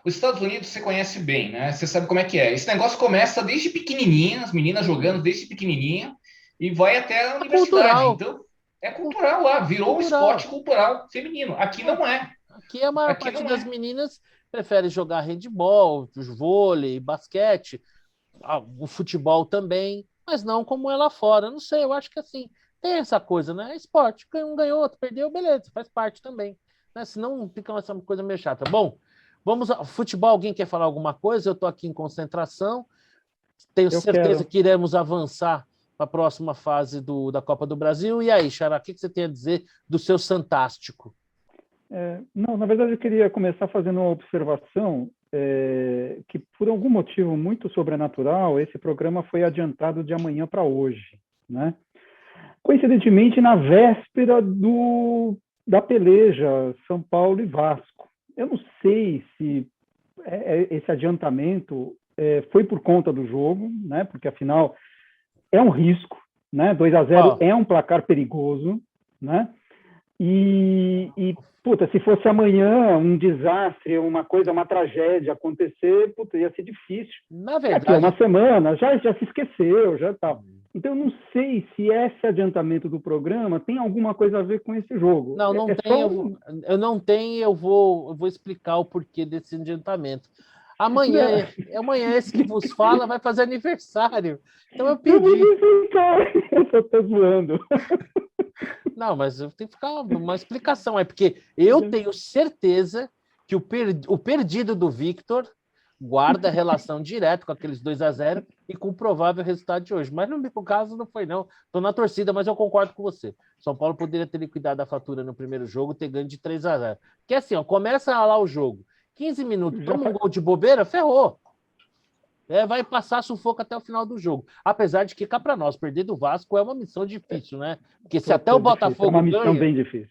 os Estados Unidos você conhece bem, né? Você sabe como é que é. Esse negócio começa desde pequenininha, as meninas jogando desde pequenininha e vai até a É universidade. cultural, Então, é cultural lá, virou um esporte cultural. cultural feminino. Aqui É, não é. aqui a maior Aqui parte não das é. meninas prefere jogar handball, vôlei, basquete, o futebol também, mas não como é lá fora. Não sei, eu acho que assim, tem essa coisa, né? É esporte, um ganhou, outro perdeu, beleza, faz parte também. Né? Senão fica essa coisa meio chata. Bom, vamos ao futebol. Alguém quer falar alguma coisa? Eu estou aqui em concentração. Tenho Eu certeza quero. que iremos avançar para a próxima fase da Copa do Brasil. E aí, Xará, o que você tem a dizer do seu Santástico? Não, na verdade, eu queria começar fazendo uma observação que, por algum motivo muito sobrenatural, esse programa foi adiantado de amanhã para hoje, né? Coincidentemente, na véspera da peleja São Paulo e Vasco. Eu não sei se esse adiantamento foi por conta do jogo, né? Porque, afinal, é um risco, né? 2-0 Ó, é um placar perigoso, né? Puta, se fosse amanhã um desastre, uma coisa, uma tragédia acontecer, puta, ia ser difícil. na Daqui a uma verdade, semana já se esqueceu, já tal. Então, eu não sei se esse adiantamento do programa tem alguma coisa a ver com esse jogo. não, não É tem, só um. eu não tenho, eu vou explicar o porquê desse adiantamento. Amanhã esse que vos fala vai fazer aniversário. Então eu Eu vou pedi. explicar, eu só estou zoando. Não, mas eu tenho que ficar uma explicação. É porque eu tenho certeza que o perdido do Victor guarda relação direta com aqueles 2-0 e com o provável resultado de hoje. Mas no meu caso não foi, não. Estou na torcida, mas eu concordo com você. São Paulo poderia ter liquidado a fatura no primeiro jogo, ter ganho de 3-0. Porque assim, ó, começa lá o jogo. 15 minutos, Já toma um faz. gol de bobeira, ferrou. Vai passar sufoco até o final do jogo. Apesar de que cá para nós, perder do Vasco é uma missão difícil, né? Porque se até o Puta, difícil. É Botafogo uma missão ganha, bem difícil.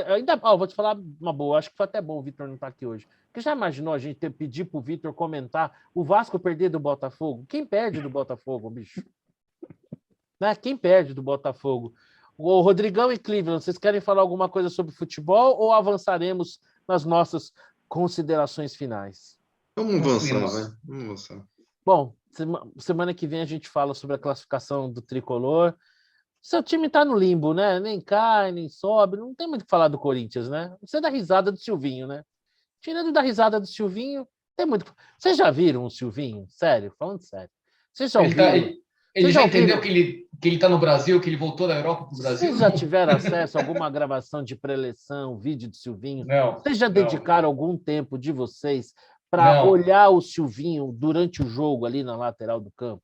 ainda vou te falar uma boa, acho que foi até bom o Vitor não estar aqui hoje. Porque já imaginou a gente pedir para o Vitor comentar o Vasco perder do Botafogo? Quem perde do Botafogo, bicho? Né? Quem perde do Botafogo? O Rodrigão e Cleveland, vocês querem falar alguma coisa sobre futebol ou avançaremos nas nossas considerações finais? Vamos avançar, Concluímos. vai. Vamos avançar. Bom, semana que vem a gente fala sobre a classificação do Tricolor. Seu time tá no limbo, né? Nem cai, nem sobe. Não tem muito o que falar do Corinthians, né? Você dá risada do Silvinho, né? Tirando da risada do Silvinho, tem muito. Vocês já viram o Silvinho? Sério, falando sério. Vocês já Ele, tá, ouviram? ele, ele Vocês já já entendeu ouviram? que ele tá no Brasil, que ele voltou da Europa para o Brasil? Vocês já Não. tiveram acesso a alguma gravação de preleção, vídeo do Silvinho? Não, Vocês já não, dedicaram algum tempo de vocês para não. olhar o Silvinho durante o jogo ali na lateral do campo?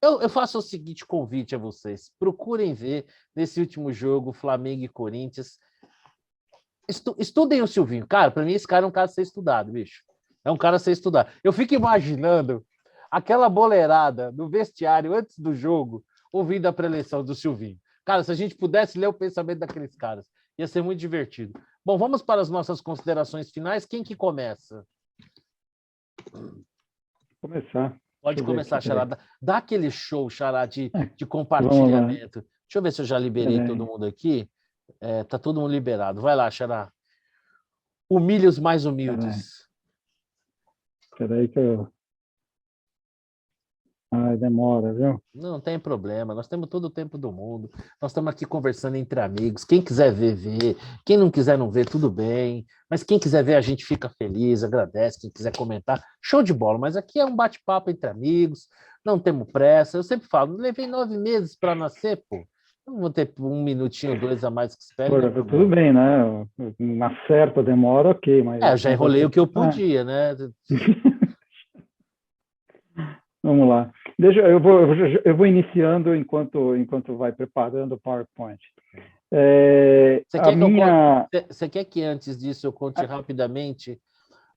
Eu faço o seguinte convite a vocês: procurem ver nesse último jogo Flamengo e Corinthians. Estudem o Silvinho. Cara, para mim, esse cara é um cara a ser estudado, bicho. É um cara a ser estudado. Eu fico imaginando aquela boleirada no vestiário antes do jogo, ouvindo a preleção do Silvinho. Cara, se a gente pudesse ler o pensamento daqueles caras, ia ser muito divertido. Bom, vamos para as nossas considerações finais. Quem que começa? Começar. Pode Deixa eu ver começar, aqui, peraí. Xará. Dá aquele show, Xará, de Vamos lá. compartilhamento. Deixa eu ver se eu já liberei todo Peraí. mundo aqui. Tá todo mundo liberado. Vai lá, Xará. Humilhe os mais Peraí. humildes. Peraí que eu. Ai, demora, viu? Não tem problema, nós temos todo o tempo do mundo. Nós estamos aqui conversando entre amigos. Quem quiser ver, vê. Quem não quiser não ver, tudo bem. Mas quem quiser ver, a gente fica feliz, agradece. Quem quiser comentar, show de bola. Mas aqui é um bate-papo entre amigos, não temos pressa. Eu sempre falo, levei 9 meses para nascer, pô. Não vou ter 1 minutinho, 2 a mais que espere, Pô, não é tudo problema. bem, né? Uma certa demora, ok, mas É, eu esse já enrolei negócio... o que eu Ah, podia, né? vamos lá. Eu vou iniciando enquanto vai preparando o PowerPoint. Você A quer que eu conte... minha... Você quer que antes disso eu conte rapidamente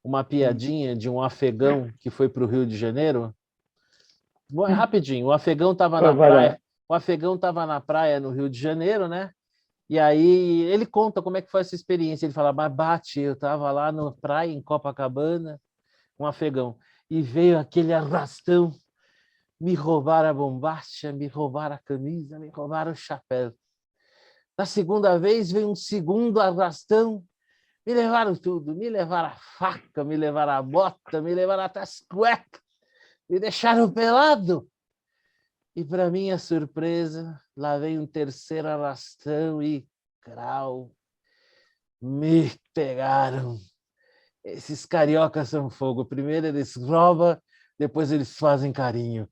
uma piadinha de um afegão que foi para o Rio de Janeiro? Rapidinho, o afegão estava na Vai lá. praia, o afegão estava na praia no Rio de Janeiro, né? E aí ele conta como é que foi essa experiência. Ele fala, mas bate, eu estava lá na praia em Copacabana, um afegão, e veio aquele arrastão, me roubaram a bombacha, me roubaram a camisa, me roubaram o chapéu. Na segunda vez veio um segundo arrastão, me levaram tudo, me levaram a faca, me levaram a bota, me levaram até as cuecas, me deixaram pelado. E, para minha surpresa, lá vem um terceiro arrastão e crau. Me pegaram. Esses cariocas são fogo. Primeiro eles roubam, depois eles fazem carinho.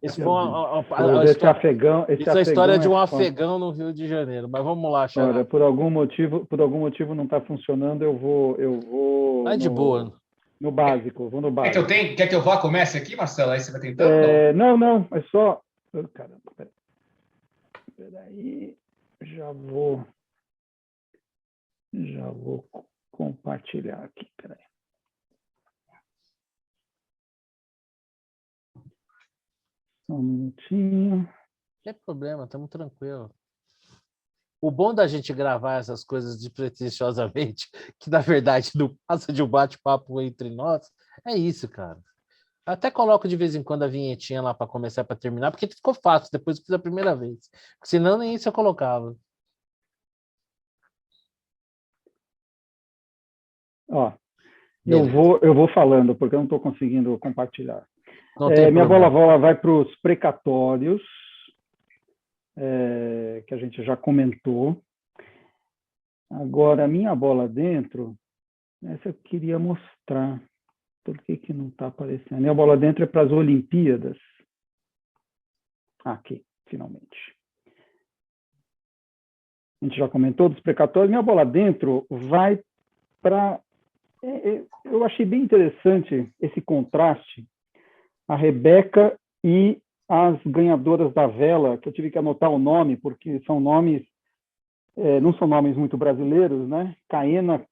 Esse foi Esse afegão, isso é a história de é um foda. afegão no Rio de Janeiro. Mas vamos lá, Xará. Olha, por algum motivo não está funcionando. Eu vou Vai de boa. no básico. Vou no básico. Quer que eu vá comece aqui, Marcelo? Aí você vai tentando? Não, é só. Caramba, peraí. Já vou compartilhar aqui. Peraí. Só um minutinho. Não tem problema, estamos tranquilos. O bom da gente gravar essas coisas despretensiosamente, que na verdade não passa de um bate-papo entre nós, é isso, cara. Até coloco de vez em quando a vinhetinha lá para começar e para terminar, porque ficou fácil depois que fiz a primeira vez. Senão nem isso eu colocava. Ó, Beleza. eu vou falando, porque eu não estou conseguindo compartilhar. Não tem Minha problema. bola vai para os precatórios, que a gente já comentou. Agora, a minha bola dentro, essa eu queria mostrar. Por que não está aparecendo? Minha bola dentro é para as Olimpíadas. Aqui, finalmente. A gente já comentou dos precatórios. Minha bola dentro vai para... Eu achei bem interessante esse contraste. A Rebeca e as ganhadoras da vela, que eu tive que anotar o nome, porque são nomes, não são nomes muito brasileiros, né? Caena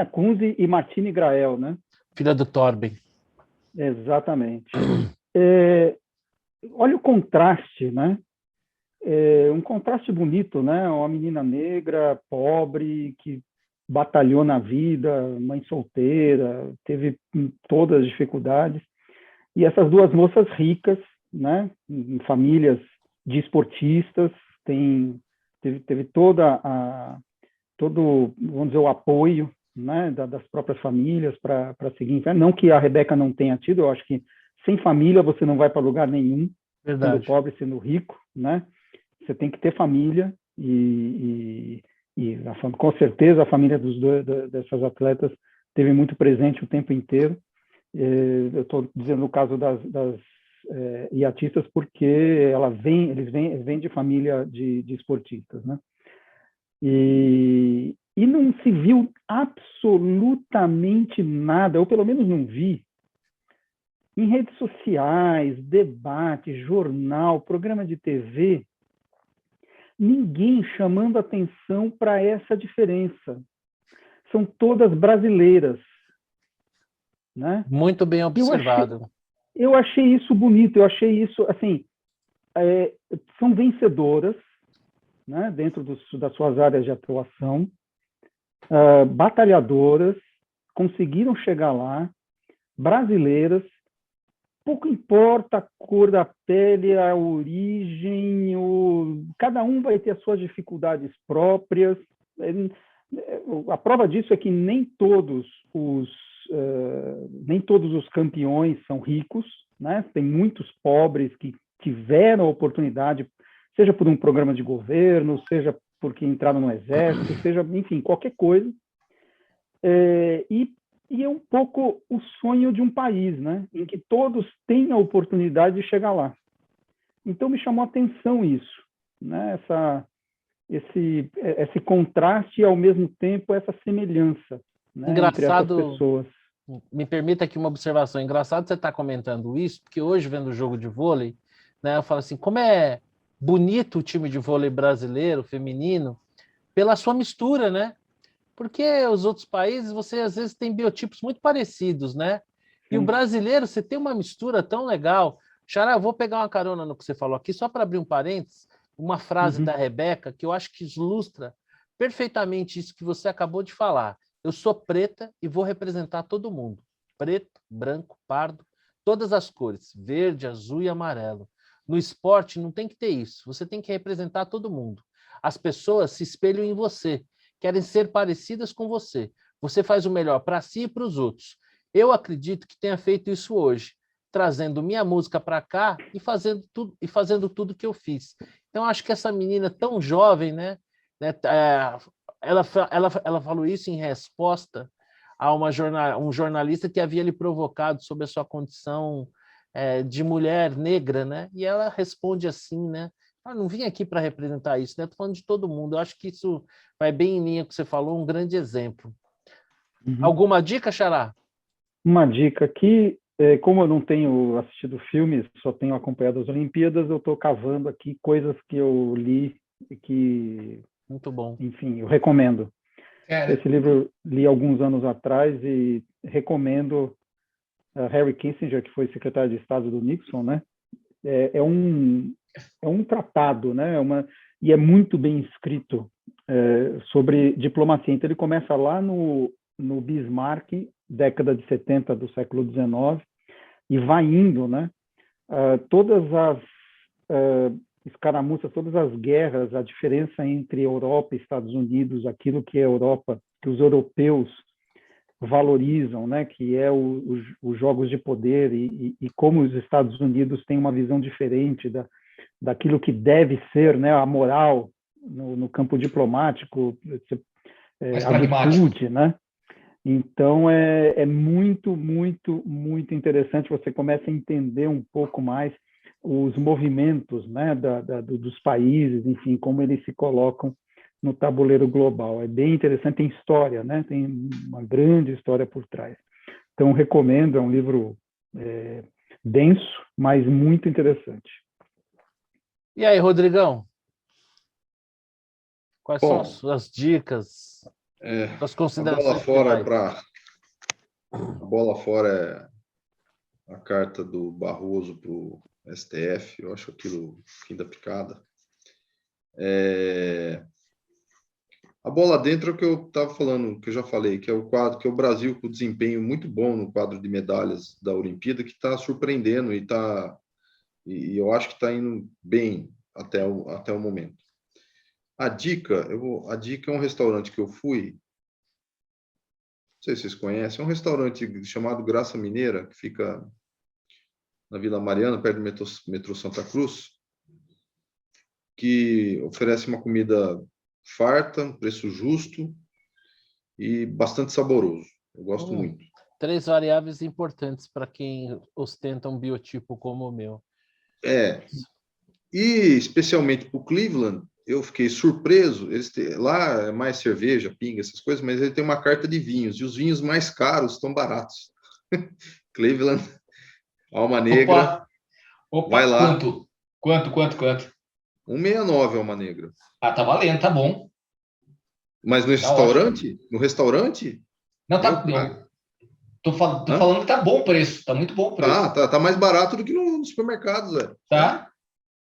Kunze e Martine Grael, né? Filha do Torben. Exatamente. Olha o contraste, né? Um contraste bonito, né? Uma menina negra, pobre, que batalhou na vida, mãe solteira, teve todas as dificuldades. E essas duas moças ricas, né? Em famílias de esportistas, teve todo, vamos dizer, o apoio, né? Das próprias famílias para seguir em frente. Não que a Rebeca não tenha tido, eu acho que sem família você não vai para lugar nenhum, Verdade. sendo pobre, sendo rico, né? Você tem que ter família e com certeza a família dessas atletas teve muito presente o tempo inteiro. Eu estou dizendo no caso das iatistas porque eles vêm de família de esportistas, né? E não se viu absolutamente nada, ou pelo menos não vi, em redes sociais, debate, jornal, programa de TV, ninguém chamando atenção para essa diferença. São todas brasileiras, né? Muito bem observado. Eu achei isso bonito, eu achei isso, assim, são vencedoras, né, dentro das suas áreas de atuação, batalhadoras, conseguiram chegar lá, brasileiras, pouco importa a cor da pele, a origem, cada um vai ter as suas dificuldades próprias, A prova disso é que nem todos os campeões são ricos, né? Tem muitos pobres que tiveram a oportunidade, seja por um programa de governo, seja porque entraram no exército, seja, enfim, qualquer coisa. E é um pouco o sonho de um país, né? Em que todos têm a oportunidade de chegar lá. Então, me chamou a atenção isso, né? Esse contraste e, ao mesmo tempo, essa semelhança, né, entre essas pessoas. Me permita aqui uma observação. Engraçado você estar comentando isso, porque hoje, vendo o jogo de vôlei, né, eu falo assim, como é bonito o time de vôlei brasileiro, feminino, pela sua mistura, né? Porque os outros países, você às vezes tem biotipos muito parecidos, né? E o brasileiro, você tem uma mistura tão legal. Xará, eu vou pegar uma carona no que você falou aqui, só para abrir um parênteses, uma frase da Rebeca, que eu acho que ilustra perfeitamente isso que você acabou de falar. Eu sou preta e vou representar todo mundo. Preto, branco, pardo, todas as cores, verde, azul e amarelo. No esporte não tem que ter isso, você tem que representar todo mundo. As pessoas se espelham em você, querem ser parecidas com você. Você faz o melhor para si e para os outros. Eu acredito que tenha feito isso hoje, trazendo minha música para cá e fazendo tudo que eu fiz. Então, acho que essa menina tão jovem, né, ela falou isso em resposta a um jornalista que havia lhe provocado sobre a sua condição de mulher negra, né? E ela responde assim, né? Não vim aqui para representar isso, né? Estou falando de todo mundo. Eu acho que isso vai bem em linha com o que você falou, um grande exemplo. Alguma dica, Xará? Uma dica aqui, como eu não tenho assistido filmes, só tenho acompanhado as Olimpíadas, eu estou cavando aqui coisas que eu li e que, muito bom, enfim, eu recomendo. Esse livro eu li alguns anos atrás e recomendo Harry Kissinger, que foi secretário de Estado do Nixon, né? É um tratado, né? E é muito bem escrito sobre diplomacia. Então, ele começa lá no Bismarck, década de 70 do século XIX, e vai indo, né? Todas as escaramuças, todas as guerras, a diferença entre Europa e Estados Unidos, aquilo que a Europa, que os europeus valorizam, né? Que é os jogos de poder e como os Estados Unidos têm uma visão diferente daquilo que deve ser, né? A moral no campo diplomático, a virtude, né? Então, é muito, muito, muito interessante. Você começa a entender um pouco mais os movimentos, né, dos países, enfim, como eles se colocam no tabuleiro global. É bem interessante, tem história, né? Tem uma grande história por trás. Então, recomendo, é um livro denso, mas muito interessante. E aí, Rodrigão? Quais são as suas dicas? As considerações a bola fora é a carta do Barroso para o STF. Eu acho aquilo fim da picada. A bola dentro é o que eu estava falando, que eu já falei, que é o quadro, que é o Brasil com desempenho muito bom no quadro de medalhas da Olimpíada, que está surpreendendo e eu acho que está indo bem até o momento. A dica é um restaurante que eu fui, não sei se vocês conhecem, é um restaurante chamado Graça Mineira, que fica na Vila Mariana, perto do metrô Santa Cruz, que oferece uma comida farta, preço justo e bastante saboroso. Eu gosto muito. 3 variáveis importantes para quem ostenta um biotipo como o meu. E especialmente para o Cleveland, eu fiquei surpreso. Lá é mais cerveja, pinga, essas coisas, mas ele tem uma carta de vinhos, e os vinhos mais caros estão baratos. Cleveland, Alma Negra. Opa, vai lá. Quanto? 1,69 Alma Negra. Tá valendo, tá bom. Mas no restaurante? Ótimo. No restaurante? Não, tô falando que tá bom o preço, tá muito bom o preço. Tá mais barato do que nos supermercados, velho. Tá.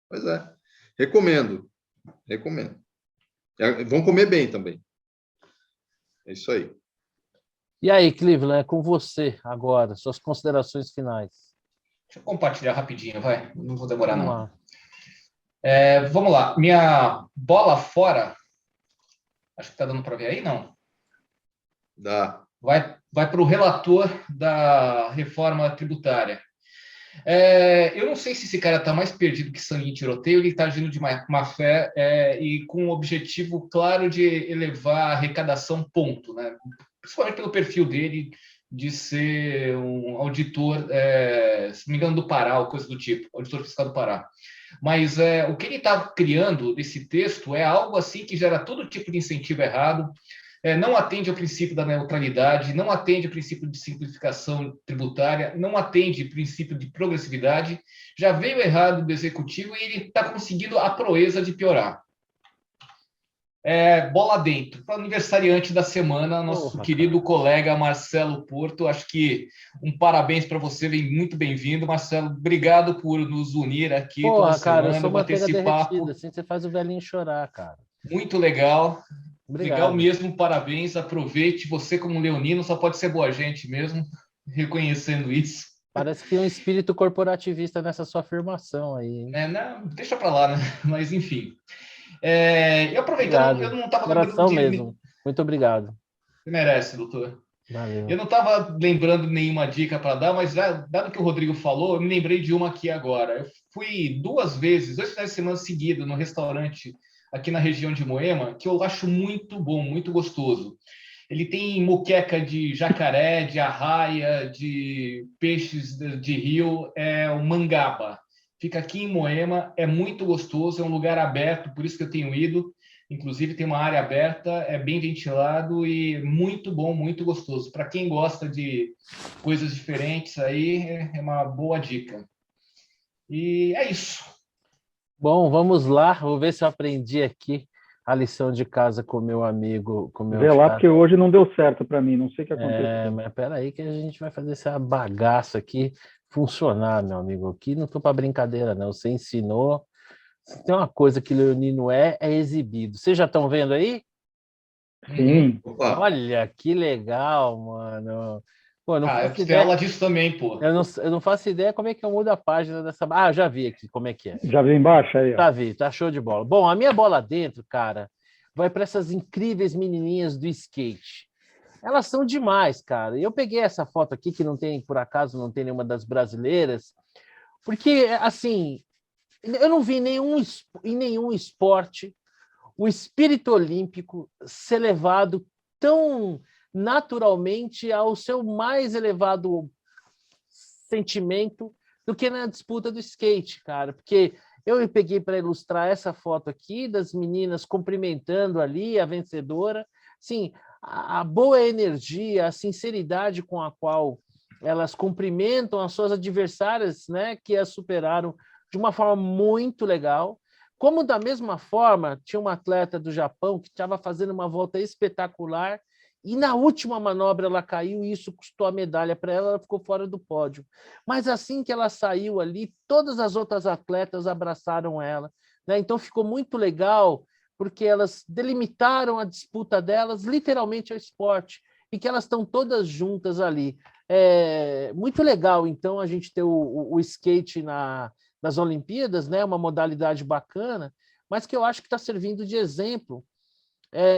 Pois é. Recomendo. Vão comer bem também. É isso aí. E aí, Cleveland, é com você agora, suas considerações finais. Deixa eu compartilhar rapidinho, vai. Não vou demorar, Vamos não. Vamos lá. Minha bola fora Acho que está dando para ver aí, não? Dá. Vai para o relator da reforma tributária. Eu não sei se esse cara está mais perdido que sangue em tiroteio, ele está agindo de má fé e com o objetivo claro de elevar a arrecadação, ponto, né? Principalmente pelo perfil dele de ser um auditor, se não me engano, do Pará, ou coisa do tipo, auditor fiscal do Pará. Mas o que ele está criando desse texto é algo assim que gera todo tipo de incentivo errado, não atende ao princípio da neutralidade, não atende ao princípio de simplificação tributária, não atende ao princípio de progressividade, já veio errado do executivo e ele está conseguindo a proeza de piorar. Bola dentro, para o aniversariante da semana, nosso querido colega Marcelo Porto. Acho que um parabéns para você, muito bem-vindo, Marcelo. Obrigado por nos unir aqui toda semana. Cara, eu sou bater esse papo. assim você faz o velhinho chorar, cara. Muito legal. Obrigado. Legal mesmo, parabéns. Aproveite. Você, como leonino, só pode ser boa gente mesmo, reconhecendo isso. Parece que tem um espírito corporativista nessa sua afirmação aí. Hein? Não, deixa para lá, né? Mas, enfim. Eu aproveitando, eu não estava lembrando mesmo. Muito obrigado. Você merece, doutor. Valeu. Eu não estava lembrando nenhuma dica para dar, mas dado que o Rodrigo falou, eu me lembrei de uma aqui agora. Eu fui 2 finais de semana seguidos no restaurante aqui na região de Moema, que eu acho muito bom, muito gostoso. Ele tem moqueca de jacaré, de arraia, de peixes de rio, o Mangaba. Fica aqui em Moema, é muito gostoso, é um lugar aberto, por isso que eu tenho ido. Inclusive tem uma área aberta, é bem ventilado e muito bom, muito gostoso. Para quem gosta de coisas diferentes, aí é uma boa dica. E é isso. Bom, vamos lá. Vou ver se eu aprendi aqui a lição de casa com meu amigo. Vê lá, porque hoje não deu certo para mim, não sei o que aconteceu. Mas peraí que a gente vai fazer essa bagaça aqui funcionar, meu amigo. Aqui não estou para brincadeira, não. Você ensinou. Se tem uma coisa que leonino é exibido. Vocês já estão vendo aí? Sim. Olha, que legal, mano. Pô, não eu quero aula disso também, pô. Eu não faço ideia como é que eu mudo a página dessa... já vi aqui como é que é. Já vi embaixo aí, ó. Já vi, tá show de bola. Bom, a minha bola dentro, cara, vai para essas incríveis menininhas do skate. Elas são demais, cara. Eu peguei essa foto aqui, que não tem, por acaso, não tem nenhuma das brasileiras, porque, assim, eu não vi em nenhum esporte o espírito olímpico ser levado tão naturalmente ao seu mais elevado sentimento do que na disputa do skate, cara. Porque eu peguei para ilustrar essa foto aqui das meninas cumprimentando ali a vencedora. Sim, a boa energia, a sinceridade com a qual elas cumprimentam as suas adversárias, né, que as superaram de uma forma muito legal. Como, da mesma forma, tinha uma atleta do Japão que estava fazendo uma volta espetacular e na última manobra ela caiu e isso custou a medalha para ela, ela ficou fora do pódio. Mas assim que ela saiu ali, todas as outras atletas abraçaram ela, né? Então ficou muito legal, porque elas delimitaram a disputa delas literalmente ao esporte e que elas estão todas juntas ali. Muito legal, então, a gente ter o skate nas Olimpíadas, né? Uma modalidade bacana, mas que eu acho que está servindo de exemplo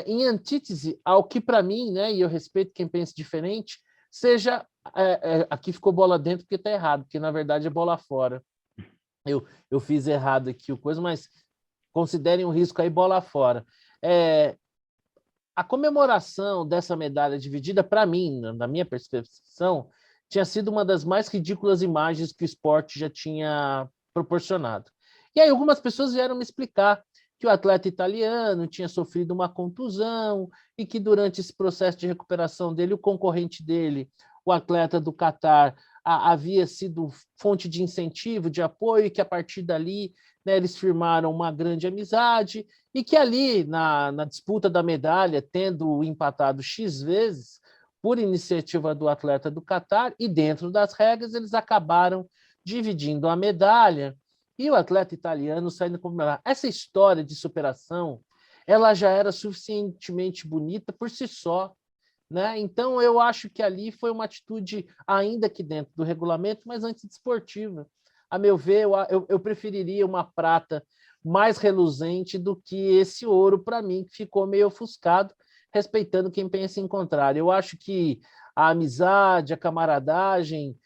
em antítese ao que, para mim, né? E eu respeito quem pensa diferente, seja... aqui ficou bola dentro porque está errado, porque, na verdade, é bola fora. Eu fiz errado aqui o coisa, mas considerem o risco aí bola fora. A comemoração dessa medalha dividida, para mim, na minha percepção, tinha sido uma das mais ridículas imagens que o esporte já tinha proporcionado. E aí algumas pessoas vieram me explicar que o atleta italiano tinha sofrido uma contusão e que durante esse processo de recuperação dele, o concorrente dele, o atleta do Catar, havia sido fonte de incentivo, de apoio, e que a partir dali, né, eles firmaram uma grande amizade e que ali, na disputa da medalha, tendo empatado X vezes, por iniciativa do atleta do Catar e dentro das regras, eles acabaram dividindo a medalha e o atleta italiano saindo comemorar. Essa história de superação, ela já era suficientemente bonita por si só, né? Então, eu acho que ali foi uma atitude, ainda que dentro do regulamento, mas antidesportiva. A meu ver, eu preferiria uma prata mais reluzente do que esse ouro para mim, que ficou meio ofuscado, respeitando quem pensa em contrário. Eu acho que a amizade, a camaradagem,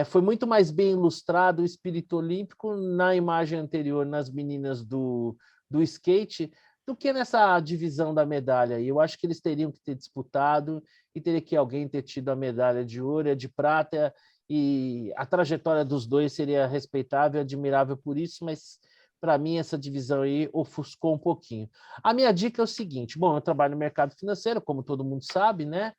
foi muito mais bem ilustrado o espírito olímpico na imagem anterior, nas meninas do skate, do que nessa divisão da medalha. E eu acho que eles teriam que ter disputado e teria que alguém ter tido a medalha de ouro e a de prata, e a trajetória dos dois seria respeitável e admirável por isso, mas para mim essa divisão aí ofuscou um pouquinho. A minha dica é o seguinte: bom, eu trabalho no mercado financeiro, como todo mundo sabe, né?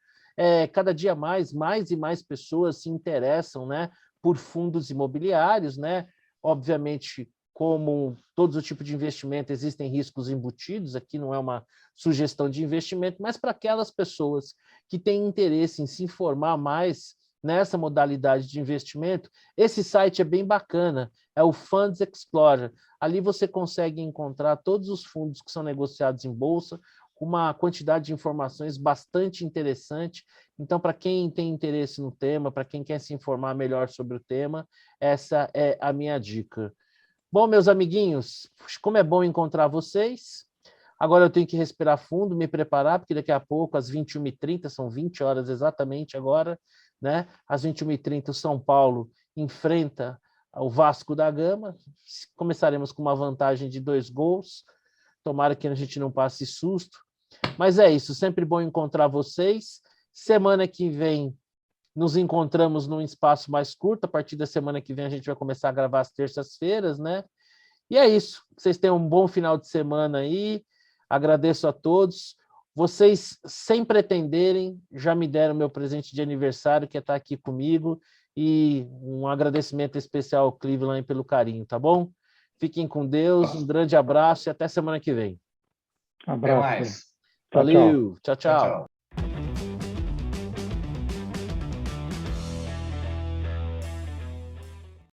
Cada dia mais e mais pessoas se interessam, né, por fundos imobiliários, né? Obviamente, como todos os tipos de investimento, existem riscos embutidos, aqui não é uma sugestão de investimento, mas para aquelas pessoas que têm interesse em se informar mais nessa modalidade de investimento, esse site é bem bacana, é o Funds Explorer. Ali você consegue encontrar todos os fundos que são negociados em bolsa, com uma quantidade de informações bastante interessante. Então, para quem tem interesse no tema, para quem quer se informar melhor sobre o tema, essa é a minha dica. Bom, meus amiguinhos, como é bom encontrar vocês. Agora eu tenho que respirar fundo, me preparar, porque daqui a pouco, às 21h30, são 20 horas exatamente agora, né? Às 21h30, o São Paulo enfrenta o Vasco da Gama. Começaremos com uma vantagem de 2 gols. Tomara que a gente não passe susto. Mas é isso, sempre bom encontrar vocês. Semana que vem nos encontramos num espaço mais curto. A partir da semana que vem a gente vai começar a gravar às terças-feiras, né? E é isso. Vocês tenham um bom final de semana aí. Agradeço a todos. Vocês, sem pretenderem, já me deram meu presente de aniversário, que é estar aqui comigo. E um agradecimento especial ao Cleveland pelo carinho, tá bom? Fiquem com Deus, um grande abraço e até semana que vem. Abraço. Até mais. Tchau, tchau. Valeu, tchau, Tchau, tchau. tchau.